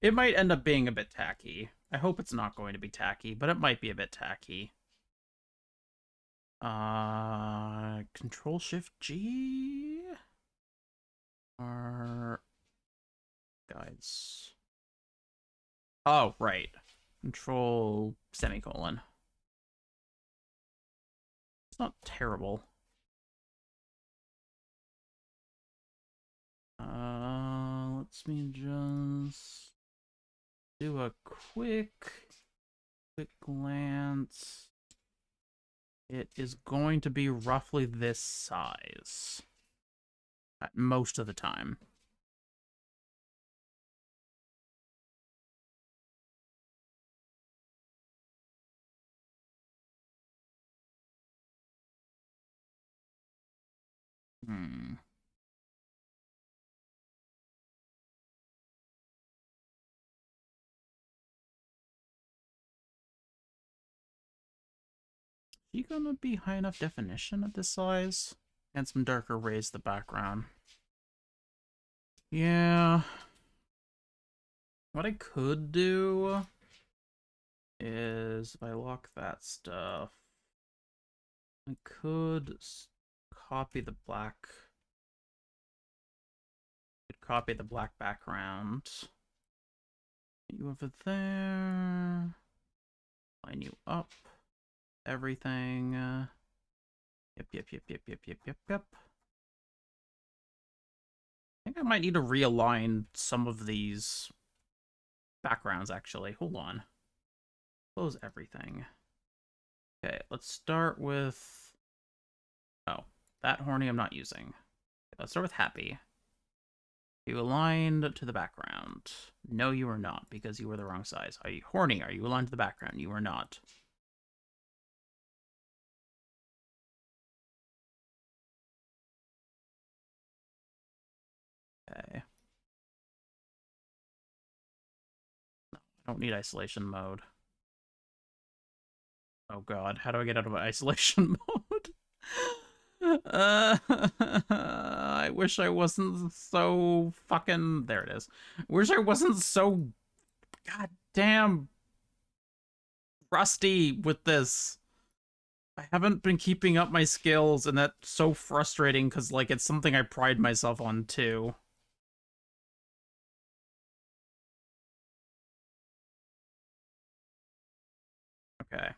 It might end up being a bit tacky. I hope it's not going to be tacky, but it might be a bit tacky. Control Shift G. Our guides. Oh, right. Control semicolon. It's not terrible. Let's me just do a quick glance. It is going to be roughly this size at most of the time. Hmm. Is she gonna be high enough definition at this size? And some darker rays the background. Yeah. What I could do is if I lock that stuff, I could copy the black. Could copy the black background. You over there. Line you up. Everything. Yep. I think I might need to realign some of these backgrounds, actually. Hold on. Close everything. Okay, let's start with... Oh, that horny I'm not using. Let's start with happy. You aligned to the background. No, you are not, because you were the wrong size. Are you horny? Are you aligned to the background? You are not. Okay. Don't need isolation mode. Oh god, how do I get out of isolation mode? I wish I wasn't so fucking... There it is. I wish I wasn't so goddamn rusty with this. I haven't been keeping up my skills, and that's so frustrating because, like, it's something I pride myself on, too. Okay.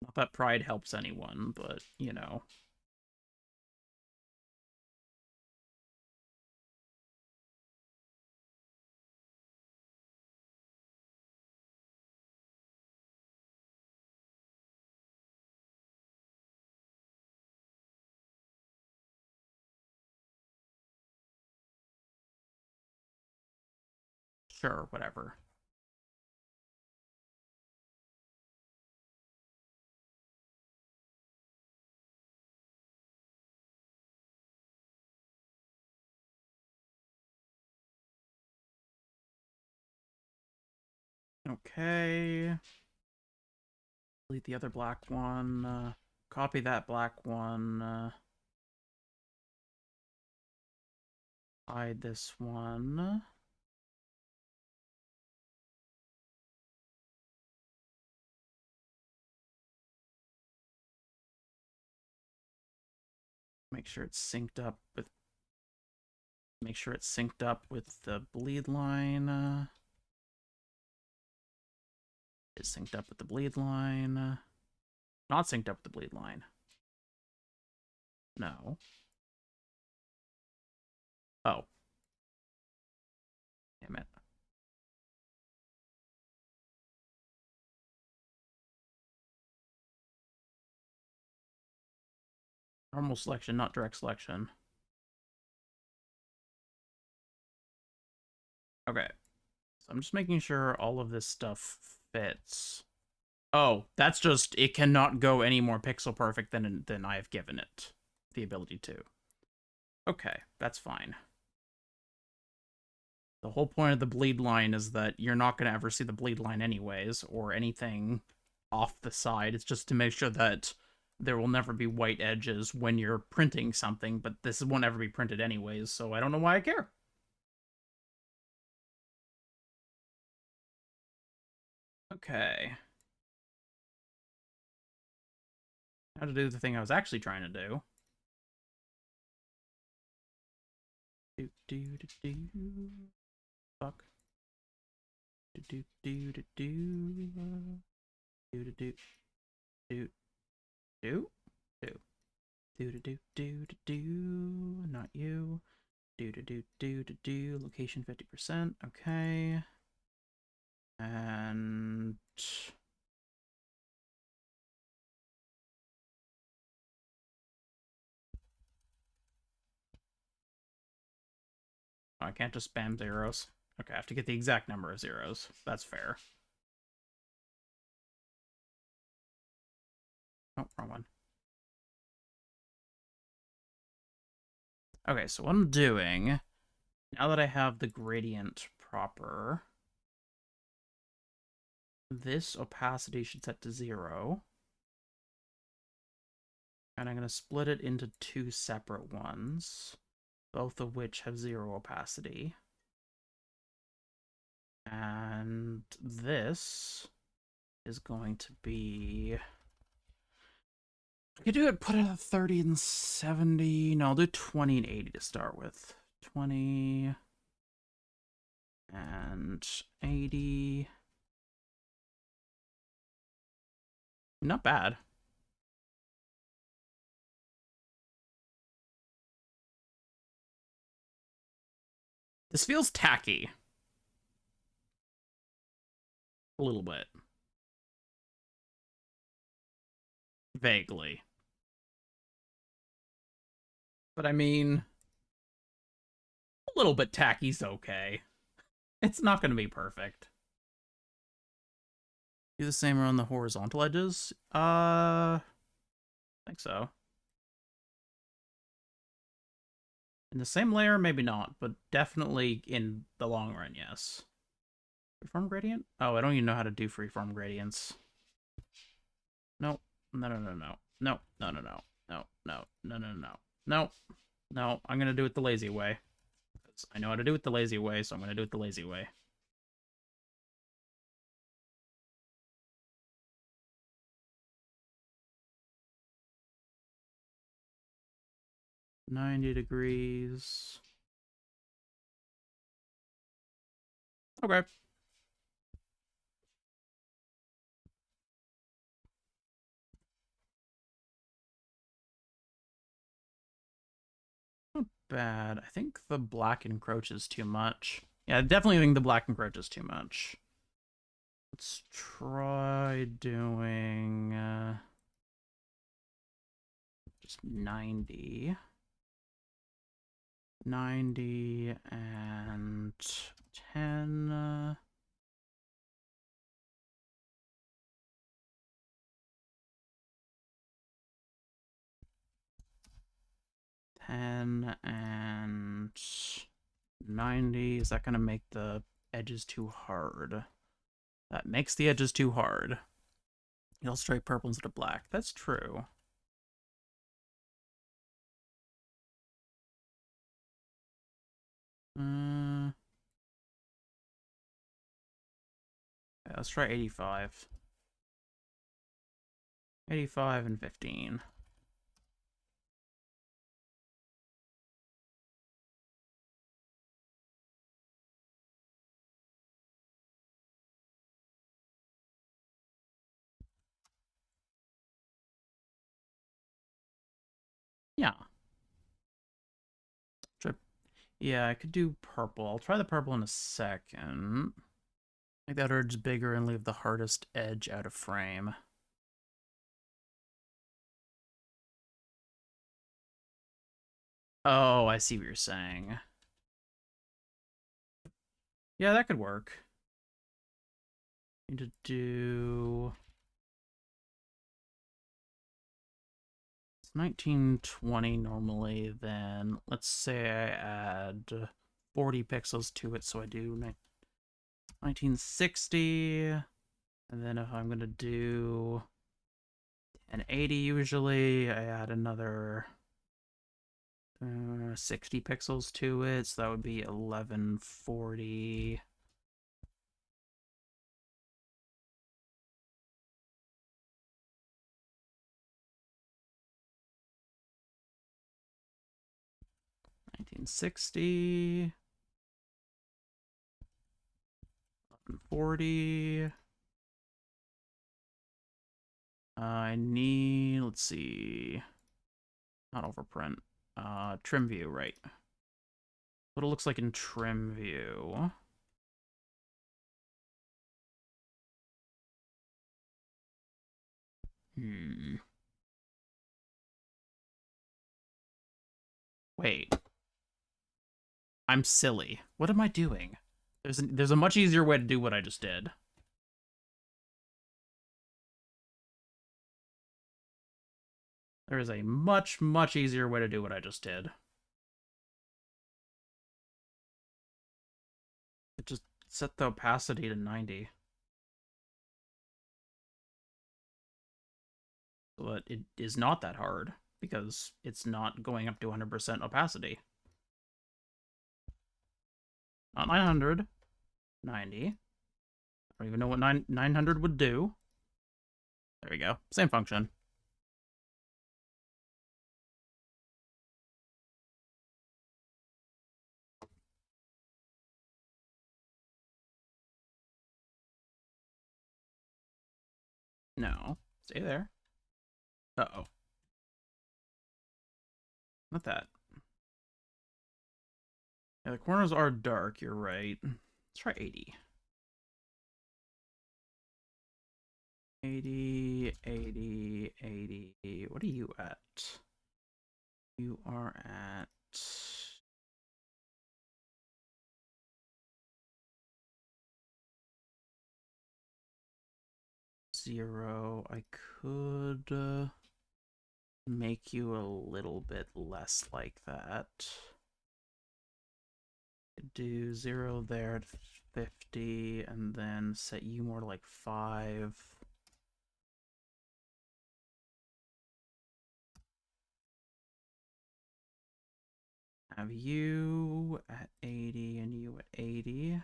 Not that pride helps anyone, but, you know. Sure, whatever. Okay. Delete the other black one. Copy that black one. Hide this one. Make sure it's synced up with... Make sure it's synced up with the bleed line. It's synced up with the bleed line. Not synced up with the bleed line. No. Oh. Damn it. Normal selection, not direct selection. Okay. So I'm just making sure all of this stuff fits. Oh, that's just, it cannot go any more pixel perfect than I have given it the ability to. Okay, that's fine. The whole point of the bleed line is that you're not going to ever see the bleed line anyways, or anything off the side. It's just to make sure that there will never be white edges when you're printing something, but this won't ever be printed anyways, so I don't know why I care. Okay. How to do the thing I was actually trying to do. Do do do do. Fuck. Do do do do do. Do do do do do do do do do do do. Not you. Do do do do do do. Location 50%. Okay. And oh, I can't just spam zeros. Okay, I have to get the exact number of zeros. That's fair. Oh, wrong one. Okay, so what I'm doing, now that I have the gradient proper, this opacity should set to 0. And I'm going to split it into two separate ones, both of which have 0 opacity. And this is going to be... I could do it, put it at 30 and 70. No, I'll do 20 and 80 to start with. 20 and 80. Not bad. This feels tacky. A little bit. Vaguely. But I mean, a little bit tacky's okay. It's not going to be perfect. Do the same around the horizontal edges? I think so. In the same layer, maybe not, but definitely in the long run, yes. Freeform gradient? Oh, I don't even know how to do freeform gradients. No, no, no, no, no, no, no, no, no, no, no, no, no, no, no, no. I'm gonna do it the lazy way. I know how to do it the lazy way, so I'm gonna do it the lazy way. 90 degrees. Okay. Not bad. I think the black encroaches too much. Yeah, I definitely think the black encroaches too much. Let's try doing just 90. 90 and 10. 10 and 90. Is that going to make the edges too hard? That makes the edges too hard. You'll straight purple instead of black. That's true. Yeah, let's try 85. 85 and 15. Yeah. Try, yeah, I could do purple. I'll try the purple in a second. Make that edge bigger and leave the hardest edge out of frame. Oh, I see what you're saying. Yeah, that could work. Need to do 1920 normally, then let's say I add 40 pixels to it, so I do 1960, and then if I'm gonna do an 80 usually, I add another 60 pixels to it, so that would be 1140. $1960, 1140. I need, let's see, not overprint. Trim view, right? What it looks like in trim view. Hmm. Wait, I'm silly. What am I doing? There's a much easier way to do what I just did. There is a much easier way to do what I just did. It just set the opacity to 90. But it is not that hard because it's not going up to 100% opacity. Not 900, 90. I don't even know what 900 would do. There we go. Same function. No. Stay there. Uh-oh. Not that. Yeah, the corners are dark, you're right. Let's try 80. 80, 80, 80. What are you at? You are at 0. I could make you a little bit less like that. Do 0 there at 50, and then set you more to like 5. Have you at 80 and you at 80.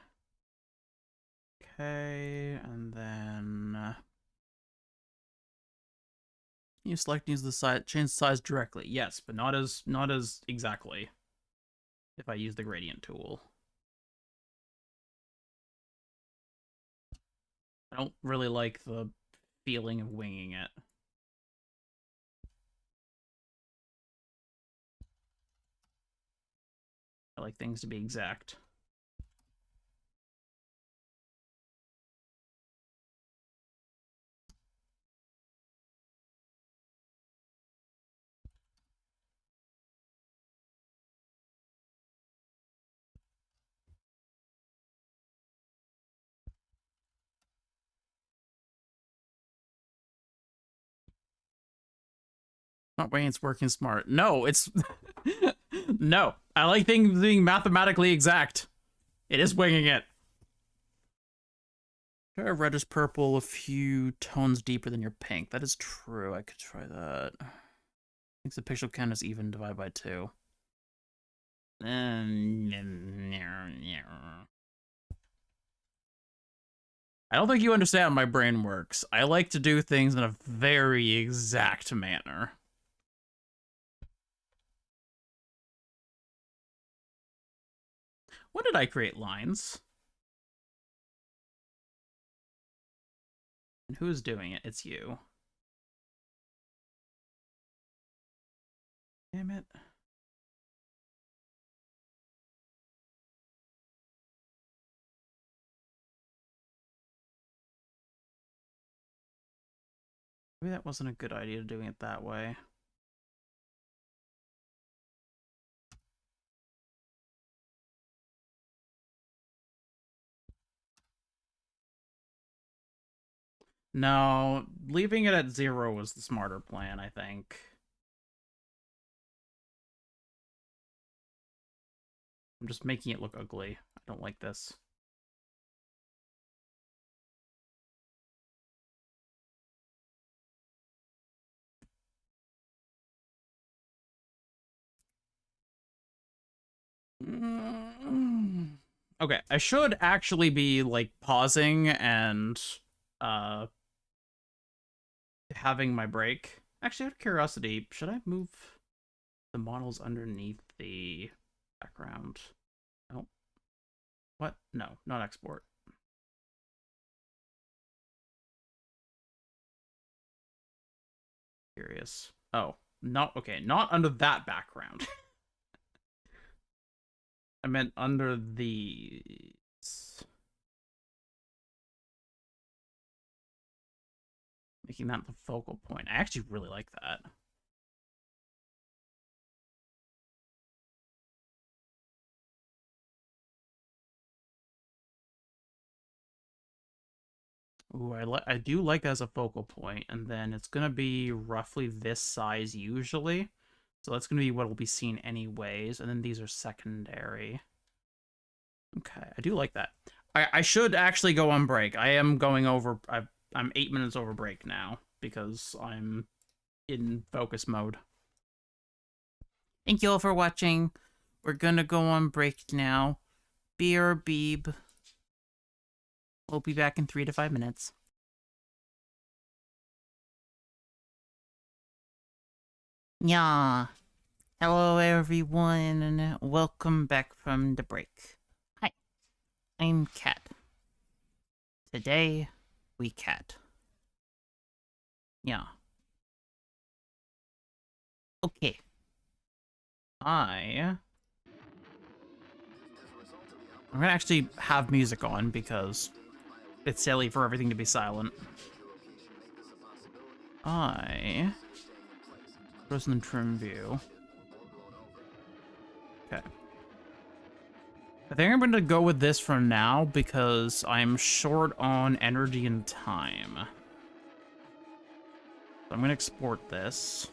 Okay, and then you select use the size, change the size directly. Yes, but not as exactly. If I use the gradient tool, I don't really like the feeling of winging it. I like things to be exact. Not winging, it's working smart. No, it's no. I like things being mathematically exact. It is winging it. Red is purple a few tones deeper than your pink. That is true. I could try that. I think the pixel count is even divided by 2. I don't think you understand how my brain works. I like to do things in a very exact manner. When did I create lines? And who's doing it? It's you. Damn it. Maybe that wasn't a good idea doing it that way. No, leaving it at 0 was the smarter plan, I think. I'm just making it look ugly. I don't like this. Okay, I should actually be like pausing and uh having my break. Actually, out of curiosity, should I move the models underneath the background? Oh, what? No, not export. Curious. Oh, not okay. Not under that background. I meant under these. Making that the focal point. I actually really like that. Ooh, I do like that as a focal point, and then it's gonna be roughly this size usually. So that's gonna be what will be seen anyways, and then these are secondary. Okay, I do like that. I should actually go on break. I am going over. I'm 8 minutes over break now because I'm in focus mode. Thank you all for watching. We're gonna go on break now. BRB. We'll be back in 3 to 5 minutes. Yeah. Hello, everyone, and welcome back from the break. Hi, I'm Khat. Today, we cat. Yeah. Okay. I'm gonna actually have music on because it's silly for everything to be silent. Frozen trim view. Okay. I think I'm gonna go with this for now because I'm short on energy and time. So I'm gonna export this.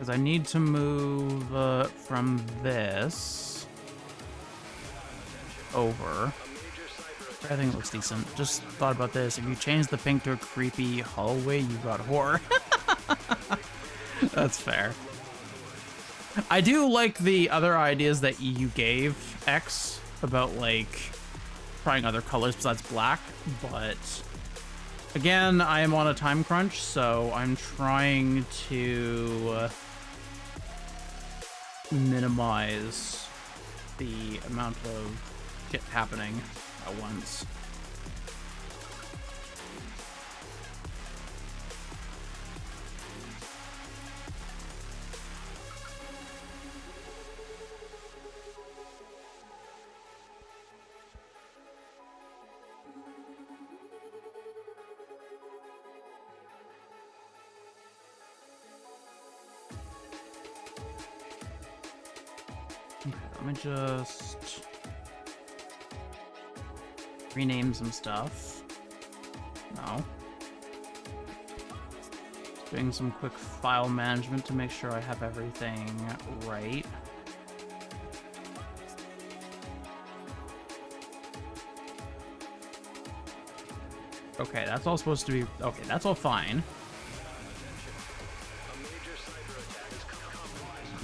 Because I need to move from this over. I think it looks decent. Just thought about this. If you change the pink to a creepy hallway, you got horror. That's fair. I do like the other ideas that you gave, X, about, like, trying other colors besides black, but again, I am on a time crunch, so I'm trying to minimize the amount of shit happening at once. Okay, let me just rename some stuff. No. Doing some quick file management to make sure I have everything right. Okay, that's all supposed to be... Okay, that's all fine.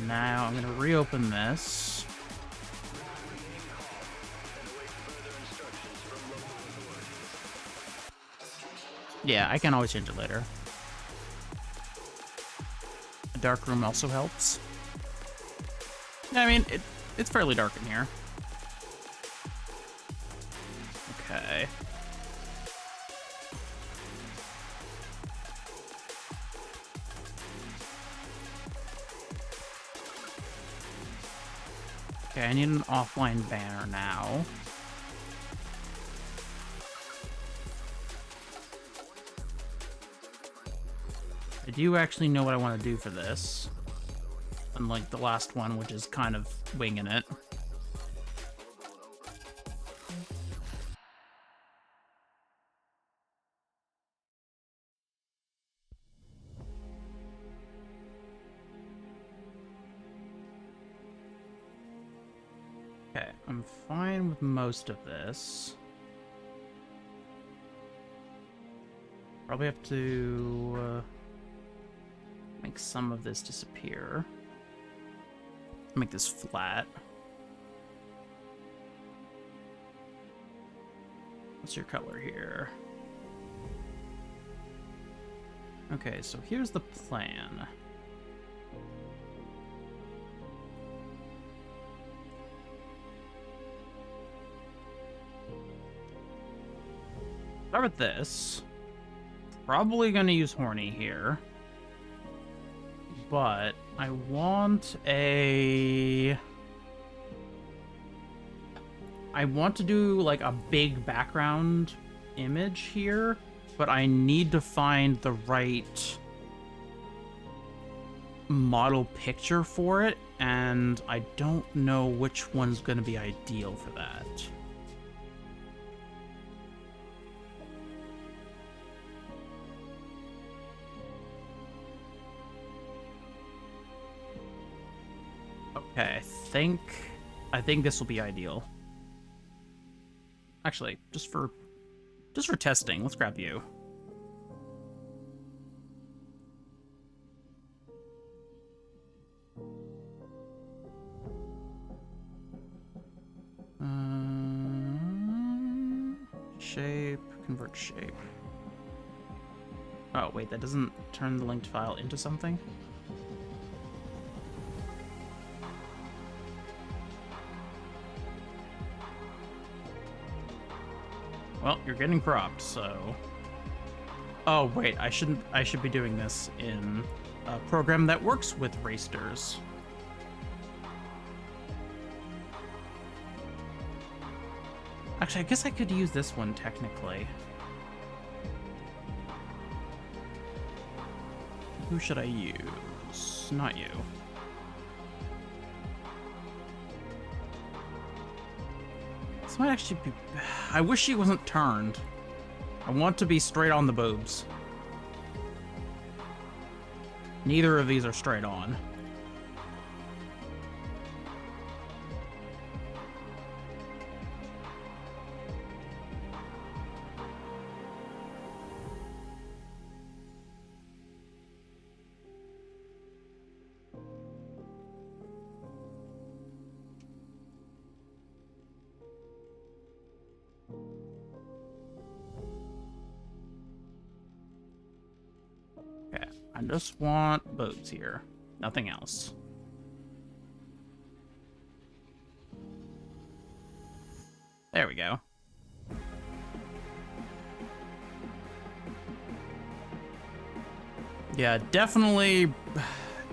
Now I'm gonna reopen this. Yeah, I can always change it later. A dark room also helps. Yeah, I mean, it's fairly dark in here. Okay. Okay, I need an offline banner now. I do actually know what I want to do for this. Unlike the last one, which is kind of winging it. Okay, I'm fine with most of this. Probably have to make some of this disappear. Make this flat. What's your color here? Okay, so here's the plan. Start with this. Probably gonna use horny here. But I want a... I want to do like a big background image here, but I need to find the right model picture for it, and I don't know which one's gonna be ideal for that. Okay, I think this will be ideal. Actually, just for testing, let's grab you. Shape, convert shape. Oh, wait, that doesn't turn the linked file into something? Well, you're getting cropped, so... Oh, wait, I should be doing this in a program that works with rasters. Actually, I guess I could use this one, technically. Who should I use? Not you. This might actually be... I wish she wasn't turned. I want to be straight on the boobs. Neither of these are straight on. I just want boobs here. Nothing else. There we go. Yeah, definitely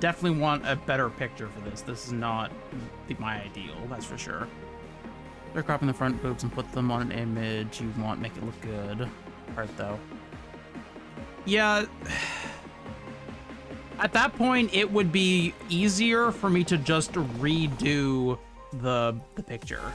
want a better picture for this. This is not my ideal, that's for sure. They're cropping the front boobs and put them on an image you want, make it look good. Part though. Yeah. At that point, it would be easier for me to just redo the picture.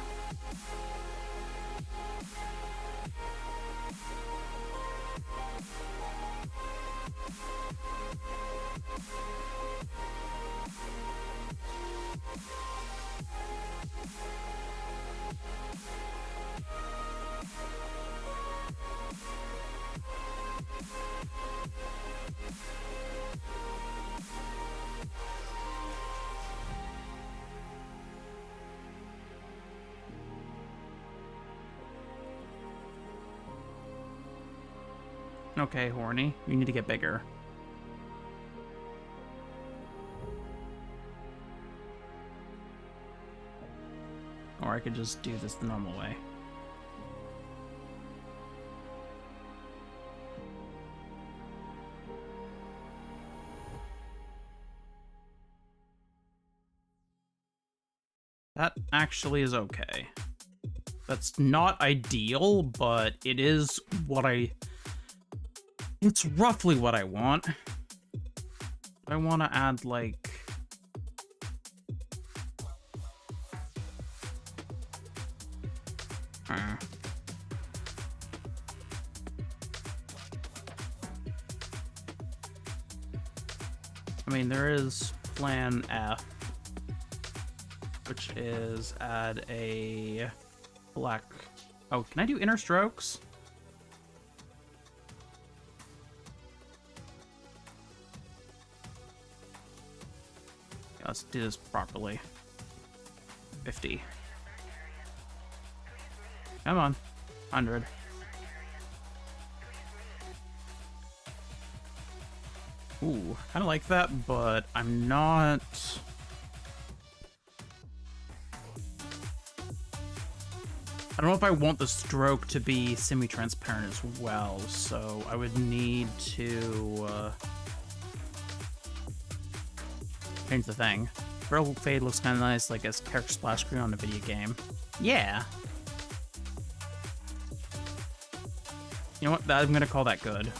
Okay, horny. You need to get bigger. Or I could just do this the normal way. That actually is okay. That's not ideal, but it is what it's roughly what I want. I want to add, like... I mean, there is plan F, which is add a black... Oh, can I do inner strokes? Yeah, let's do this properly. 50. Come on. 100. Ooh, kind of like that, but I'm not... I don't know if I want the stroke to be semi-transparent as well, so I would need to change the thing. Real fade looks kind of nice, like a character splash screen on a video game. Yeah. You know what? I'm gonna call that good.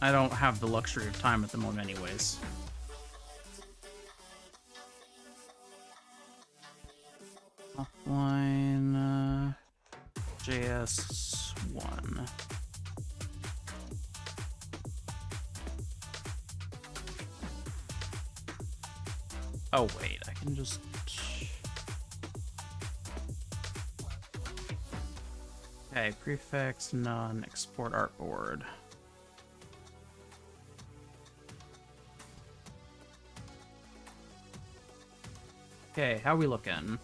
I don't have the luxury of time at the moment anyways. Offline JS1. Oh wait, I can just... Okay, prefix, none, export artboard. Okay, how we looking?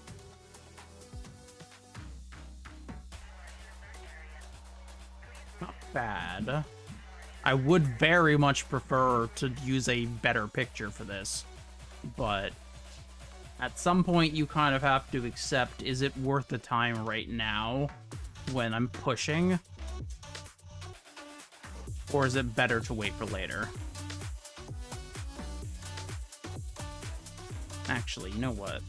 Not bad. I would very much prefer to use a better picture for this, but at some point you kind of have to accept, is it worth the time right now when I'm pushing? Or is it better to wait for later? Actually, you know what?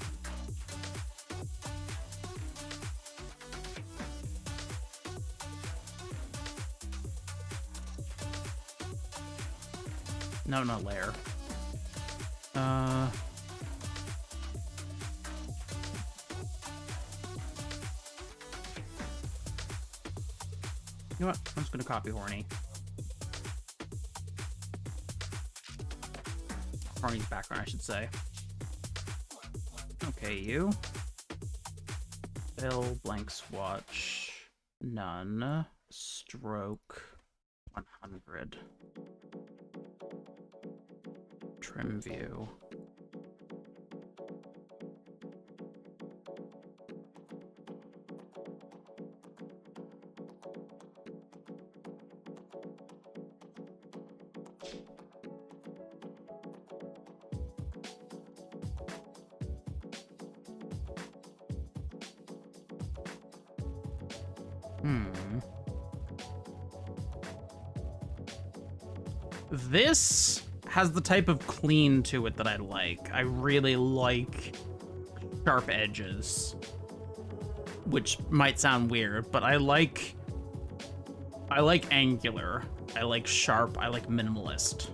No, not layer. You know what? I'm just gonna copy Horny. Horny's background, I should say. Okay, you. Fill, blank swatch, none. Stroke, 100. Trim view. Hmm. This has the type of clean to it that I like. I really like sharp edges, which might sound weird, but I like angular. I like sharp. I like minimalist,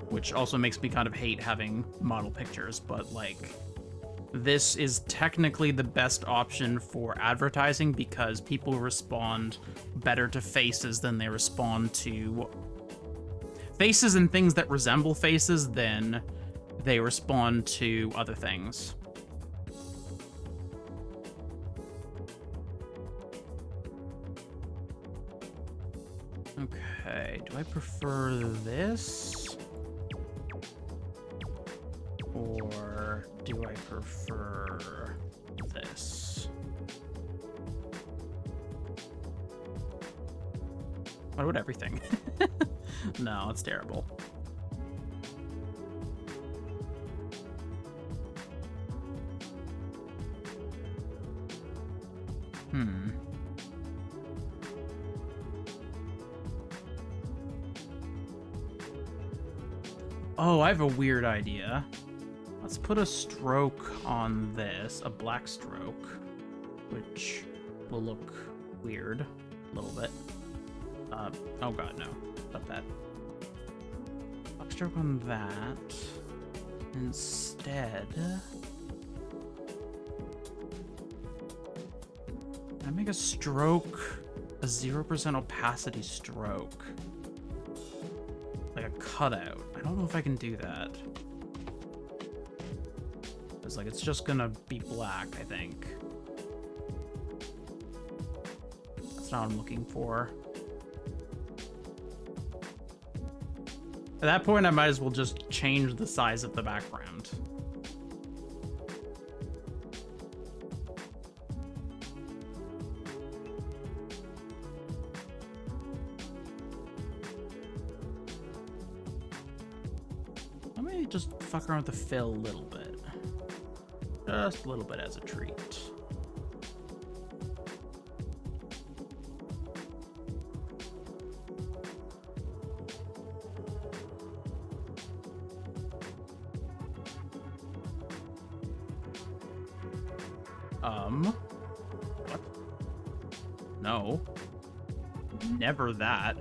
which also makes me kind of hate having model pictures, but like this is technically the best option for advertising because people respond better to faces than they respond to faces and things that resemble faces than they respond to other things. Okay, do I prefer this? Or do I prefer this? What about everything? No, it's terrible. Oh, I have a weird idea. Let's put a stroke on this, a black stroke, which will look weird a little bit. Oh god, no. Stop that. Black stroke on that. Instead, I make a stroke, a 0% opacity stroke. Like a cutout. I don't know if I can do that. It's like, it's just gonna be black, I think. That's not what I'm looking for. At that point, I might as well just change the size of the background. Let me just fuck around with the fill a little bit. Just a little bit as a treat. What? No. Never that.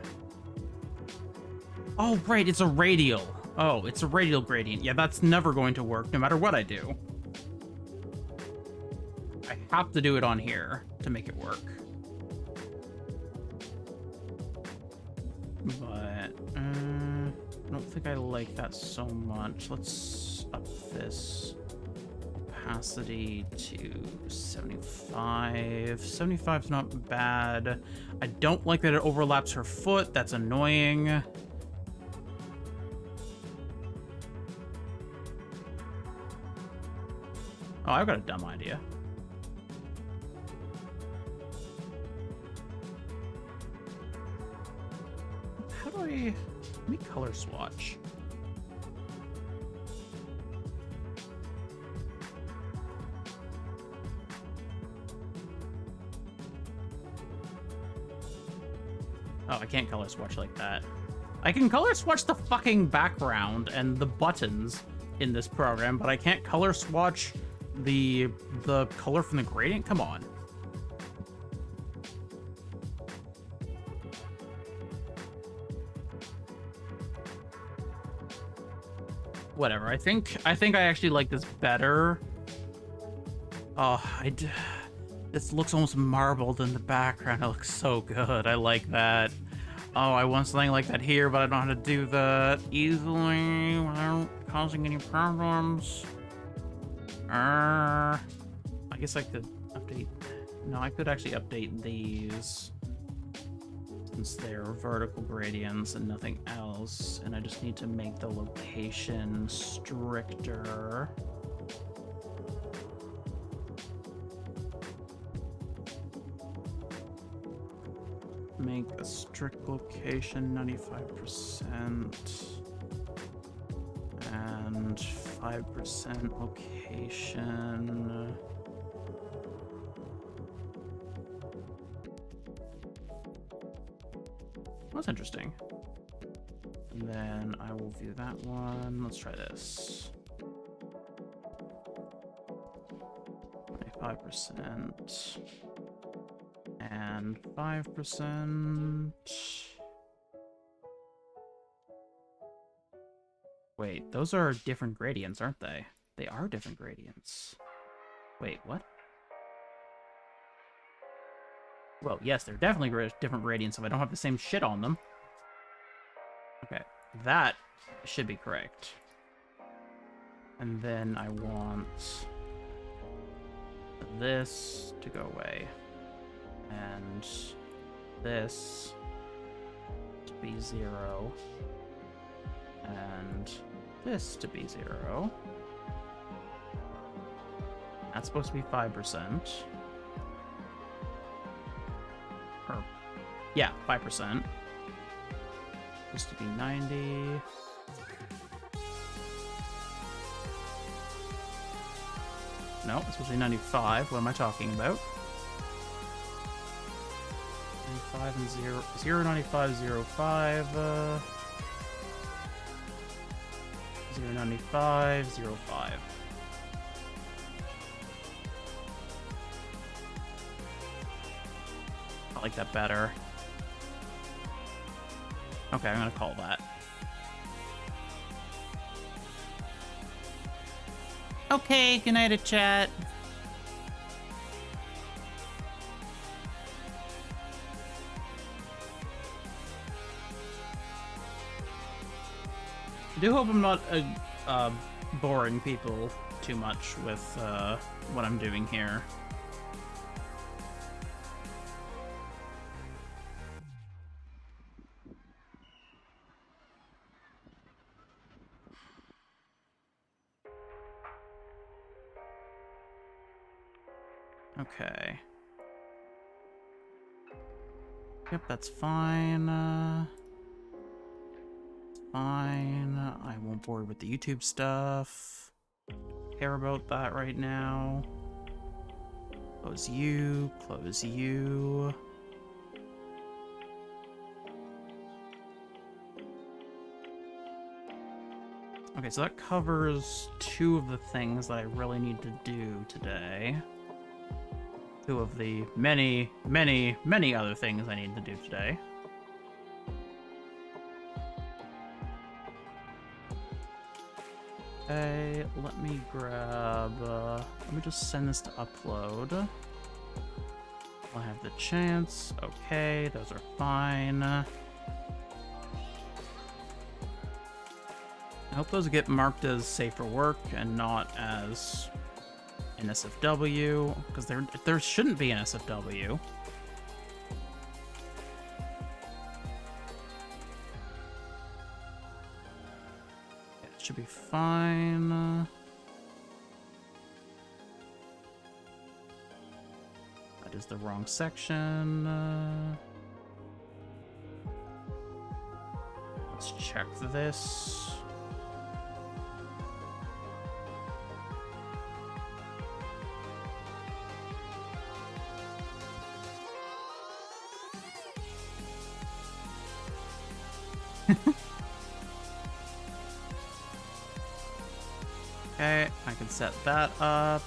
Oh, right, it's a radial. Oh, it's a radial gradient. Yeah, that's never going to work no matter what I do. I have to do it on here to make it work. But, I don't think I like that so much. Let's up this opacity to 75. 75 is not bad. I don't like that it overlaps her foot. That's annoying. Oh, I've got a dumb idea. How do I... Let me color swatch. Oh, I can't color swatch like that. I can color swatch the fucking background and the buttons in this program, but I can't color swatch the color from the gradient? Come on. Whatever. I think I actually like this better. Oh, this looks almost marbled in the background. It looks so good. I like that. Oh, I want something like that here, but I don't know how to do that easily without causing any problems. I guess I could update. No, I could actually update these since they're vertical gradients and nothing else. And I just need to make the location stricter. Make a strict location 95% and 5% location. That's interesting. And then I will view that one. Let's try this. 25% and 5%. Wait, those are different gradients, aren't they? They are different gradients. Wait, what? Well, yes, they're definitely different gradients if I don't have the same shit on them. Okay, that should be correct. And then I want this to go away. And this to be 0. And this to be 0. That's supposed to be 5%. Or, yeah, 5%. Supposed to be 90. No, it's supposed to be 95. What am I talking about? 95 and 0. 0, 95, 0, 5. 0, 95, 0, 5. I like that better. Okay, I'm gonna call that. Okay, good night, chat. I do hope I'm not boring people too much with what I'm doing here. Okay. Yep, that's fine. Fine. I won't bore with the YouTube stuff. Care about that right now. Close you. Close you. Okay, so that covers 2 of the things that I really need to do today. 2 of the many, many, many other things I need to do today. Okay, let me grab... let me just send this to upload. I'll have the chance. Okay, those are fine. I hope those get marked as safe for work and not as an SFW, because there shouldn't be an SFW. It should be fine. That is the wrong section. Let's check this. Okay, I can set that up.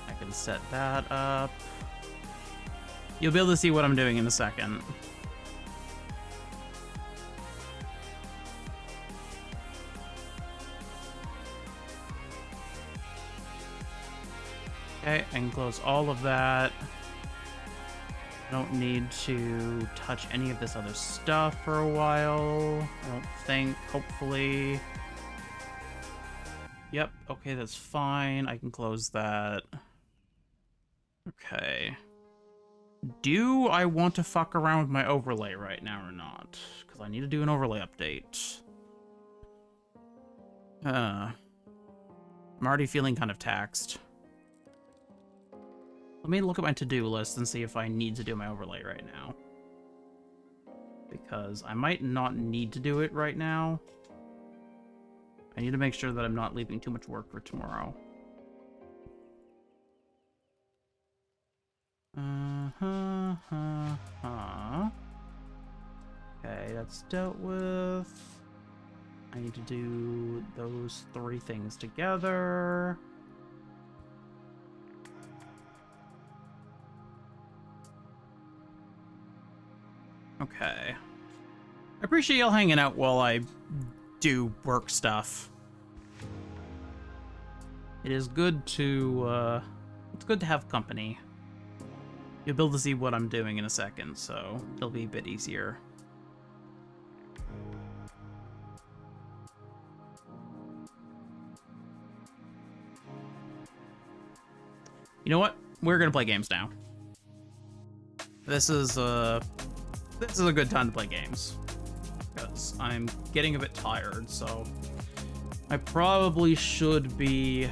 I can set that up. You'll be able to see what I'm doing in a second. Okay, I can close all of that. I don't need to touch any of this other stuff for a while. I don't think, hopefully. Yep, okay, that's fine. I can close that. Okay. Do I want to fuck around with my overlay right now or not? Because I need to do an overlay update. I'm already feeling kind of taxed. Let me look at my to-do list and see if I need to do my overlay right now. Because I might not need to do it right now. I need to make sure that I'm not leaving too much work for tomorrow. Okay, that's dealt with. I need to do those 3 things together. Okay. I appreciate y'all hanging out while I do work stuff. It is good to, it's good to have company. You'll be able to see what I'm doing in a second, so it'll be a bit easier. You know what? We're gonna play games now. This is a good time to play games. Because I'm getting a bit tired, so I probably should be...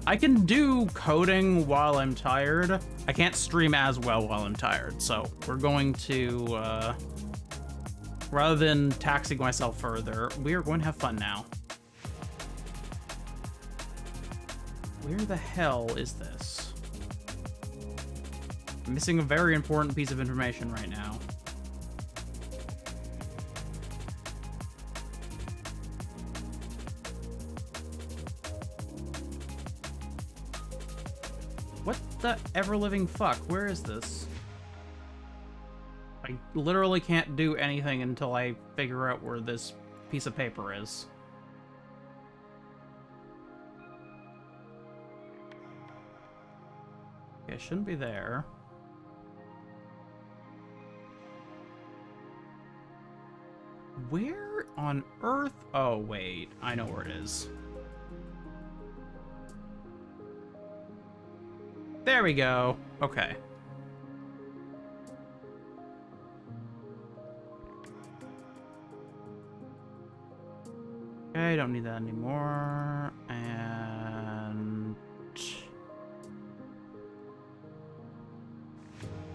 I can do coding while I'm tired. I can't stream as well while I'm tired, so we're going to, rather than taxing myself further, we are going to have fun now. Where the hell is this? I'm missing a very important piece of information right now. What the ever-living fuck? Where is this? I literally can't do anything until I figure out where this piece of paper is. Okay, it shouldn't be there. Where on earth? Oh, wait. I know where it is. There we go. Okay. Okay, don't need that anymore. And...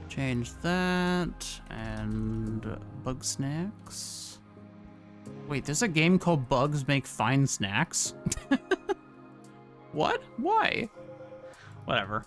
change that. And... bug snacks. Wait, there's a game called Bugs Make Fine Snacks? What? Why? Whatever.